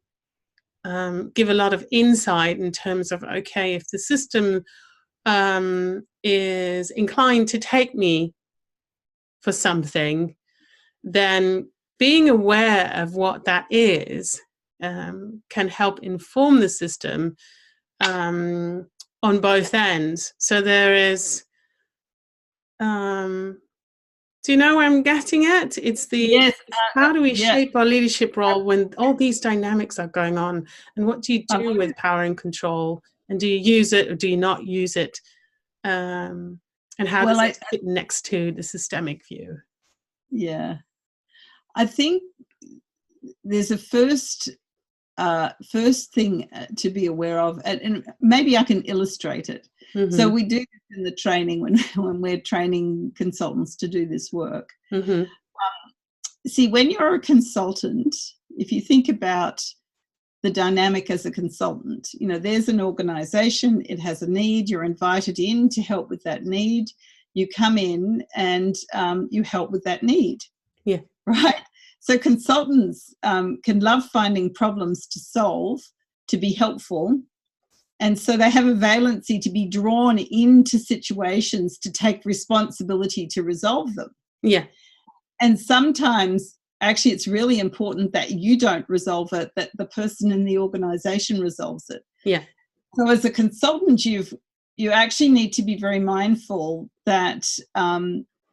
give a lot of insight in terms of, okay, if the system is inclined to take me for something, then being aware of what that is can help inform the system on both ends. So there is, do you know where I'm getting at? It's the how do we shape our leadership role when all these dynamics are going on, and what do you do with power and control, and do you use it or do you not use it And how Well, does it fit next to the systemic view? Yeah, I think there's a first thing to be aware of, and maybe I can illustrate it. Mm-hmm. So we do this in the training when we're training consultants to do this work. Mm-hmm. See, when you're a consultant, if you think about the dynamic as a consultant, there's an organization, it has a need, you're invited in to help with that need. You come in and you help with that need. Yeah. Right? So consultants can love finding problems to solve, to be helpful. And so they have a valency to be drawn into situations to take responsibility to resolve them. Yeah. And sometimes, actually, it's really important that you don't resolve it, that the person in the organization resolves it. Yeah. So as a consultant, you actually need to be very mindful that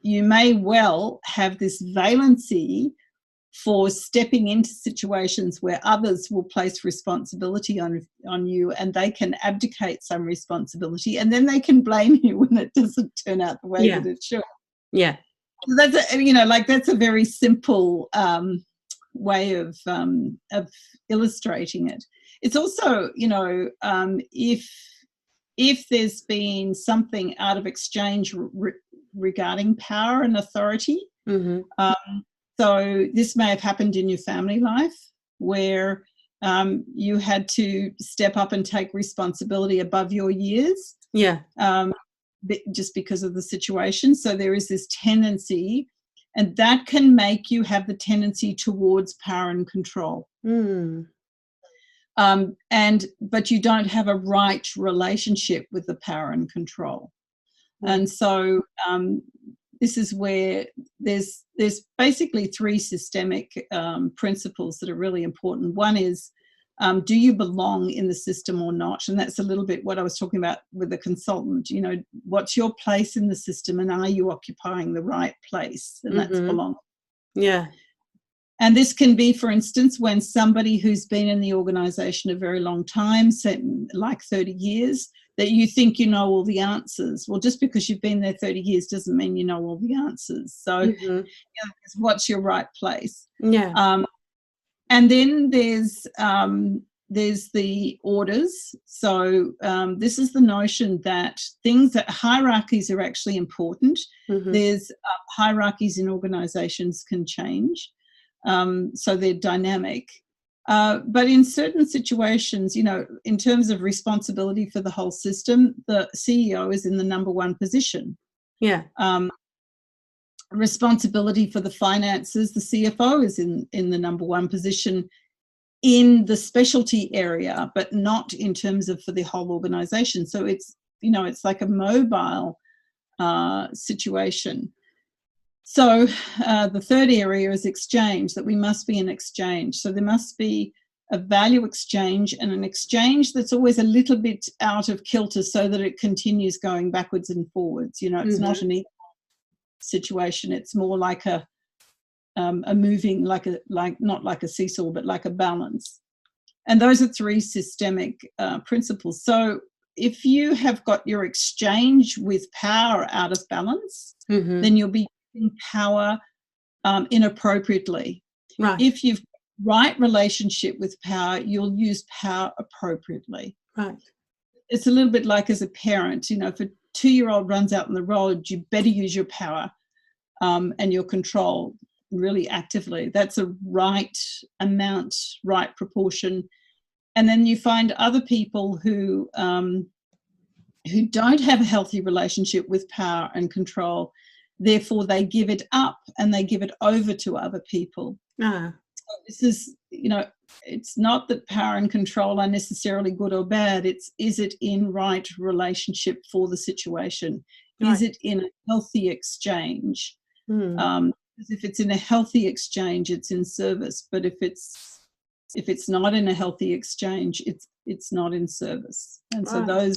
you may well have this valency for stepping into situations where others will place responsibility on you, and they can abdicate some responsibility, and then they can blame you when it doesn't turn out the way that it should. Yeah. So that's a very simple way of illustrating it. It's also, if there's been something out of exchange regarding power and authority. Mm-hmm. So this may have happened in your family life where you had to step up and take responsibility above your years. Yeah. Just because of the situation. So there is this tendency, and that can make you have the tendency towards power and control. Mm. But you don't have a right relationship with the power and control. Mm. And so this is where there's basically three systemic principles that are really important. One is, do you belong in the system or not? And that's a little bit what I was talking about with the consultant. What's your place in the system, and are you occupying the right place? And that's belong. Yeah. And this can be, for instance, when somebody who's been in the organization a very long time, say like 30 years, that you think you know all the answers. Well, just because you've been there 30 years doesn't mean you know all the answers. So what's your right place? Yeah. And then there's the orders. So this is the notion that hierarchies are actually important. Mm-hmm. There's hierarchies in organizations can change. So they're dynamic. But in certain situations, in terms of responsibility for the whole system, the CEO is in the number one position. Yeah. Responsibility for the finances, the CFO is in the number one position in the specialty area, but not in terms of for the whole organization. So it's like a mobile situation. So the third area is exchange, that we must be in exchange. So there must be a value exchange, and an exchange that's always a little bit out of kilter so that it continues going backwards and forwards. It's not an equal situation. It's more like a moving, not like a seesaw, but like a balance. And those are three systemic principles. So if you have got your exchange with power out of balance, then you'll be using power inappropriately. Right. If you've right relationship with power, you'll use power appropriately. Right. It's a little bit like as a parent, if a 2-year-old runs out on the road, you better use your power and your control really actively. That's a right amount, right proportion. And then you find other people who don't have a healthy relationship with power and control. Therefore, they give it up and they give it over to other people. So this is, it's not that power and control are necessarily good or bad. Is it in right relationship for the situation? Right. Is it in a healthy exchange? Because if it's in a healthy exchange, it's in service. But if it's not in a healthy exchange, it's not in service. And so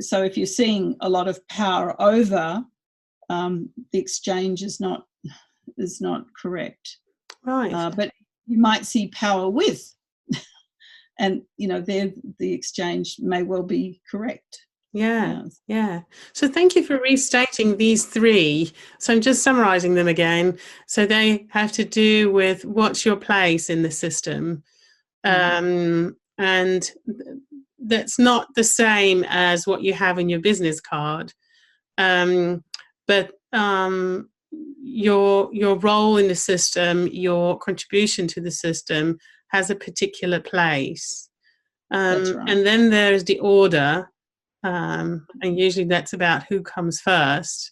so if you're seeing a lot of power over, the exchange is not correct. Right. But you might see power with, and there the exchange may well be correct. Yeah. Yeah. So thank you for restating these three. So I'm just summarizing them again. So they have to do with what's your place in the system. And that's not the same as what you have in your business card. But your role in the system, your contribution to the system has a particular place. That's right. And then there's the order, and usually that's about who comes first.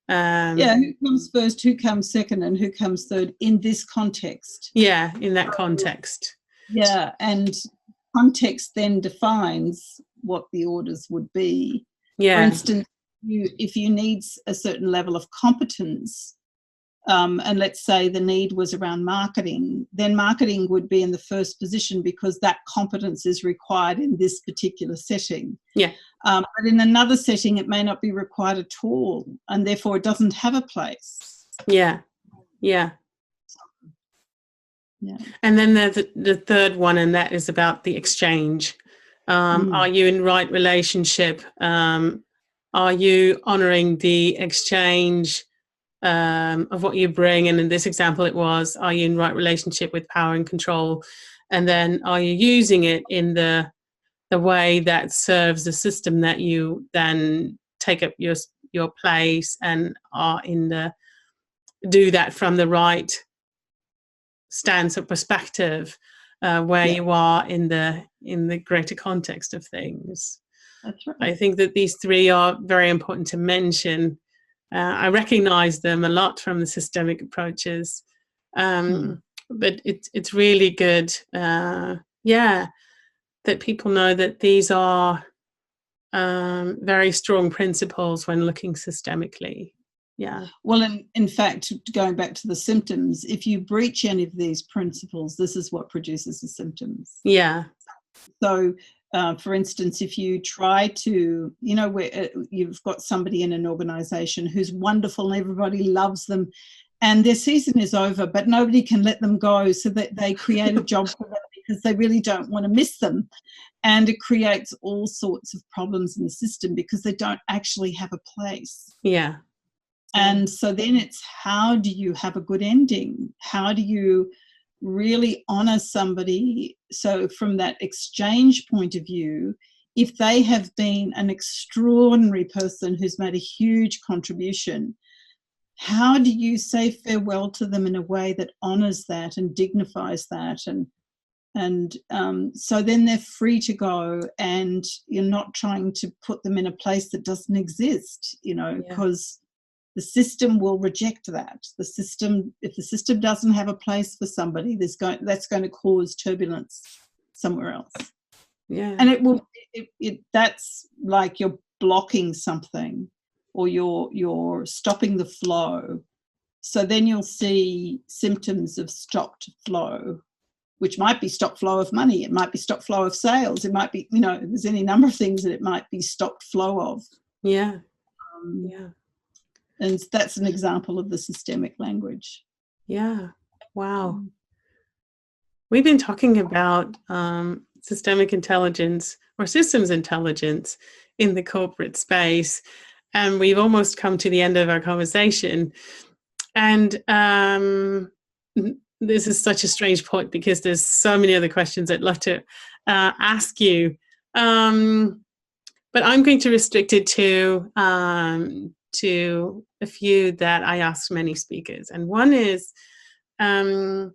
Who comes first, who comes second, and who comes third in this context. Yeah, in that context. Yeah, and context then defines what the orders would be. Yeah. For instance, if you need a certain level of competence, and let's say the need was around marketing, then marketing would be in the first position because that competence is required in this particular setting. Yeah. But in another setting, it may not be required at all, and therefore it doesn't have a place. Yeah. Yeah. Yeah. And then there's the third one, and that is about the exchange. Are you in right relationship? Are you honoring the exchange of what you bring? And in this example, it was, are you in right relationship with power and control? And then are you using it in the way that serves the system that you then take up your place and are do that from the right stance or perspective, where you are in the greater context of things. That's right. I think that these three are very important to mention. I recognize them a lot from the systemic approaches, but it's really good, that people know that these are very strong principles when looking systemically. Yeah. Well, in fact, going back to the symptoms, if you breach any of these principles, this is what produces the symptoms. Yeah. So, for instance, if you try to, where you've got somebody in an organisation who's wonderful and everybody loves them, and their season is over, but nobody can let them go, so that they create a job for them because they really don't want to miss them. And it creates all sorts of problems in the system because they don't actually have a place. Yeah. And so then it's, how do you have a good ending? How do you really honour somebody? So from that exchange point of view, if they have been an extraordinary person who's made a huge contribution, how do you say farewell to them in a way that honours that and dignifies that? And so then they're free to go, and you're not trying to put them in a place that doesn't exist, because the system will reject that. If the system doesn't have a place for somebody, that's going to cause turbulence somewhere else. Yeah. And it will. That's like you're blocking something, or you're stopping the flow. So then you'll see symptoms of stopped flow, which might be stopped flow of money. It might be stopped flow of sales. It might be, there's any number of things that it might be stopped flow of. Yeah. And that's an example of the systemic language. Yeah. Wow. We've been talking about systemic intelligence or systems intelligence in the corporate space, and we've almost come to the end of our conversation. And this is such a strange point because there's so many other questions I'd love to ask you. But I'm going to restrict it to a few that I asked many speakers. And one is, now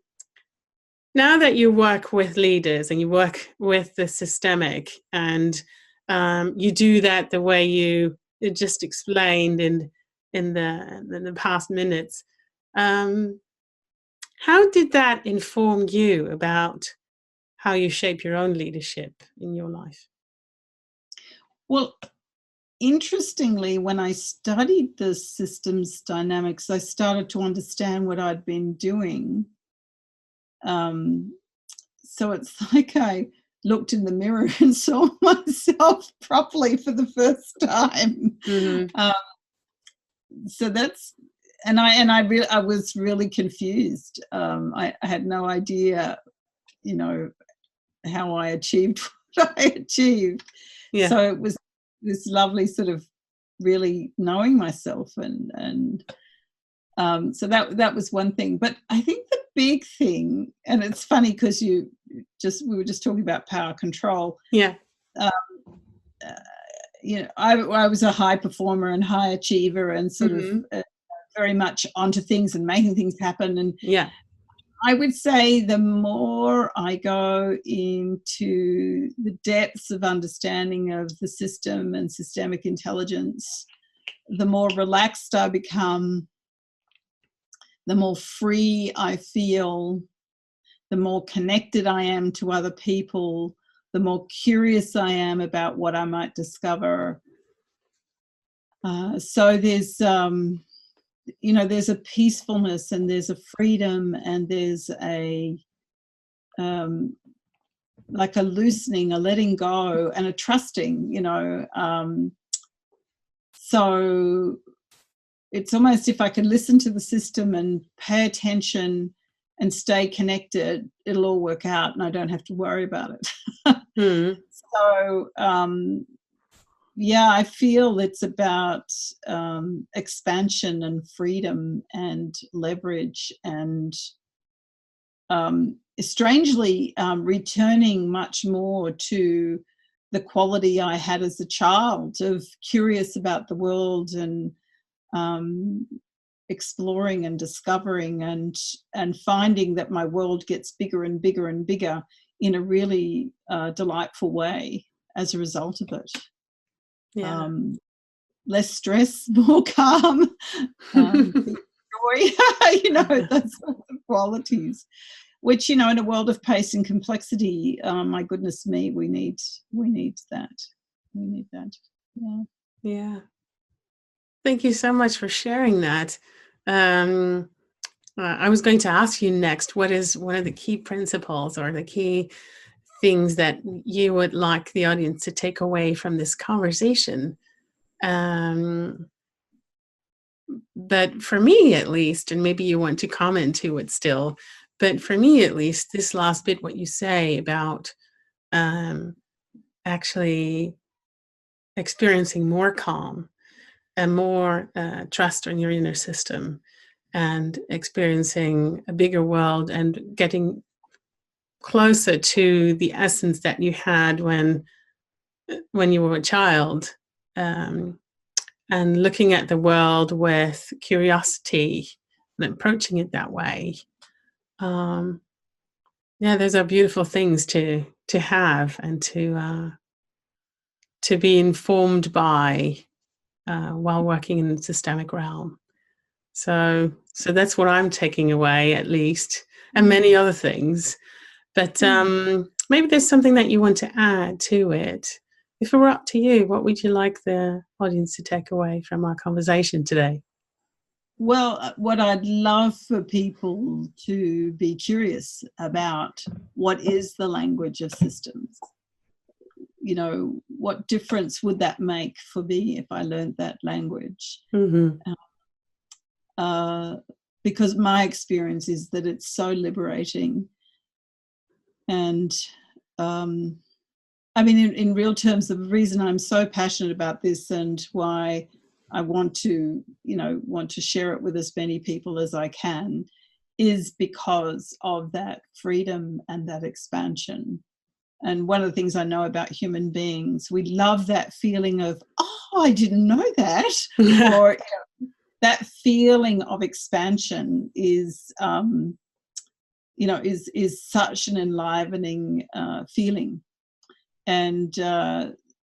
that you work with leaders and you work with the systemic, and you do that the way you just explained in the past minutes, how did that inform you about how you shape your own leadership in your life? Well, interestingly, when I studied the systems dynamics, I started to understand what I'd been doing. So it's like I looked in the mirror and saw myself properly for the first time. So that's, and I was really confused. I had no idea, how I achieved what I achieved. Yeah. So it was this lovely sort of really knowing myself, and so that was one thing. But I think the big thing, and it's funny because we were just talking about power control. Yeah. I was a high performer and high achiever, and sort of very much onto things and making things happen. And yeah, I would say the more I go into the depths of understanding of the system and systemic intelligence, the more relaxed I become, the more free I feel, the more connected I am to other people, the more curious I am about what I might discover. So there's, there's a peacefulness, and there's a freedom, and there's a like a loosening, a letting go, and a trusting. So it's almost, if I can listen to the system and pay attention and stay connected, it'll all work out, and I don't have to worry about it. So I feel it's about expansion and freedom and leverage, and strangely returning much more to the quality I had as a child of curious about the world, and exploring and discovering, and finding that my world gets bigger and bigger and bigger in a really delightful way as a result of it. Yeah. Less stress, more calm, joy, those sorts of qualities, which, in a world of pace and complexity, my goodness me, we need that. We need that. Yeah. Yeah. Thank you so much for sharing that. I was going to ask you next, what is one of the key principles or the key things that you would like the audience to take away from this conversation? But for me, at least, and maybe you want to comment to it still, but for me, at least, this last bit, what you say about actually experiencing more calm and more trust in your inner system, and experiencing a bigger world, and getting closer to the essence that you had when you were a child, and looking at the world with curiosity and approaching it that way. Those are beautiful things to have, and to be informed by while working in the systemic realm. So that's what I'm taking away, at least, and many other things. But maybe there's something that you want to add to it. If it were up to you, what would you like the audience to take away from our conversation today? Well, what I'd love for people to be curious about, what is the language of systems? What difference would that make for me if I learned that language? Because my experience is that it's so liberating. And in real terms, the reason I'm so passionate about this, and why I want to share it with as many people as I can, is because of that freedom and that expansion. And one of the things I know about human beings, we love that feeling of, oh, I didn't know that. Or that feeling of expansion is such an enlivening feeling. And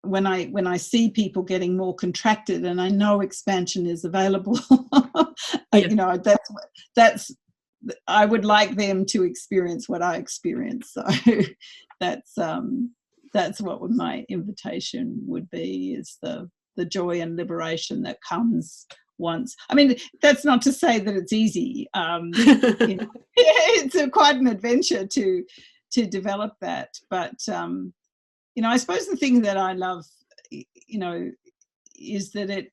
when I see people getting more contracted, and I know expansion is available, that's I would like them to experience what I experience. So that's what my invitation would be, is the joy and liberation that comes once. That's not to say that it's easy. It's quite an adventure to develop that. But I suppose the thing that I love, is that it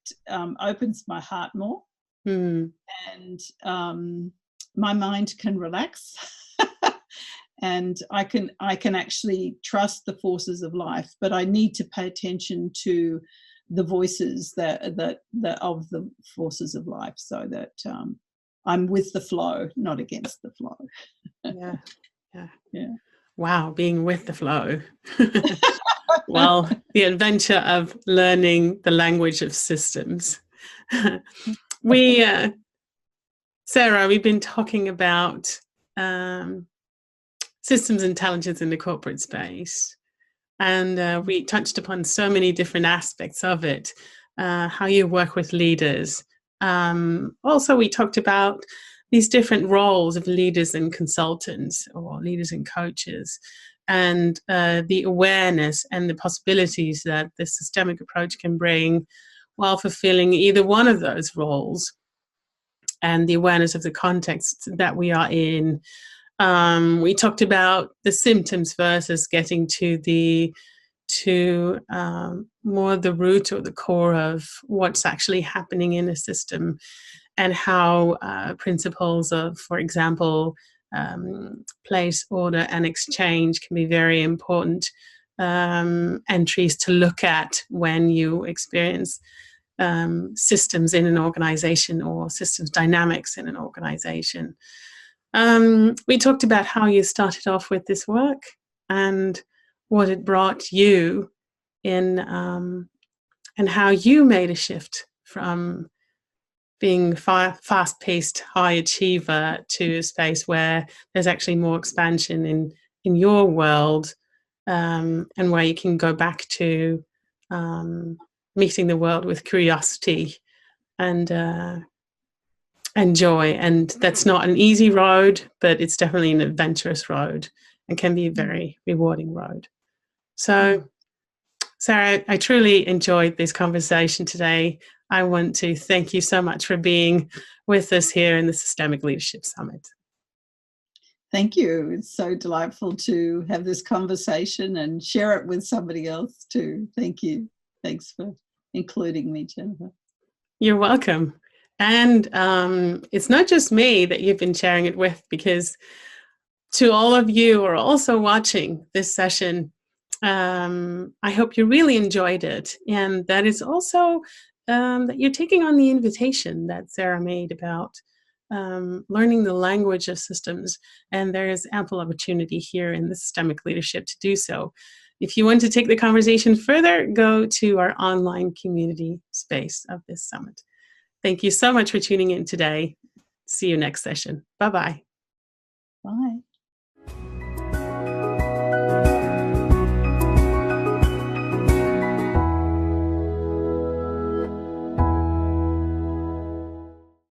opens my heart more, and my mind can relax, and I can actually trust the forces of life. But I need to pay attention to the voices that of the forces of life, so that I'm with the flow, not against the flow. Yeah, yeah. Yeah. Wow, being with the flow. Well, the adventure of learning the language of systems. We, Sarah, we've been talking about systems intelligence in the corporate space. And we touched upon so many different aspects of it, how you work with leaders. Also, we talked about these different roles of leaders and consultants, or leaders and coaches, and the awareness and the possibilities that the systemic approach can bring while fulfilling either one of those roles, and the awareness of the context that we are in. We talked about the symptoms versus getting to more the root or the core of what's actually happening in a system, and how principles of, for example, place, order, and exchange can be very important entries to look at when you experience systems in an organization, or systems dynamics in an organization. We talked about how you started off with this work and what it brought you in, and how you made a shift from being fast-paced high achiever to a space where there's actually more expansion in your world, and where you can go back to meeting the world with curiosity and joy. And that's not an easy road, but it's definitely an adventurous road and can be a very rewarding road. So, Sarah, I truly enjoyed this conversation today. I want to thank you so much for being with us here in the Systemic Leadership Summit. Thank you. It's so delightful to have this conversation and share it with somebody else too. Thank you. Thanks for including me, Jennifer. You're welcome. And it's not just me that you've been sharing it with, because to all of you who are also watching this session, I hope you really enjoyed it, and that is also that you're taking on the invitation that Sarah made about learning the language of systems, and there is ample opportunity here in the Systemic Leadership to do so. If you want to take the conversation further, go to our online community space of this summit. Thank you so much for tuning in today. See you next session. Bye-bye. Bye.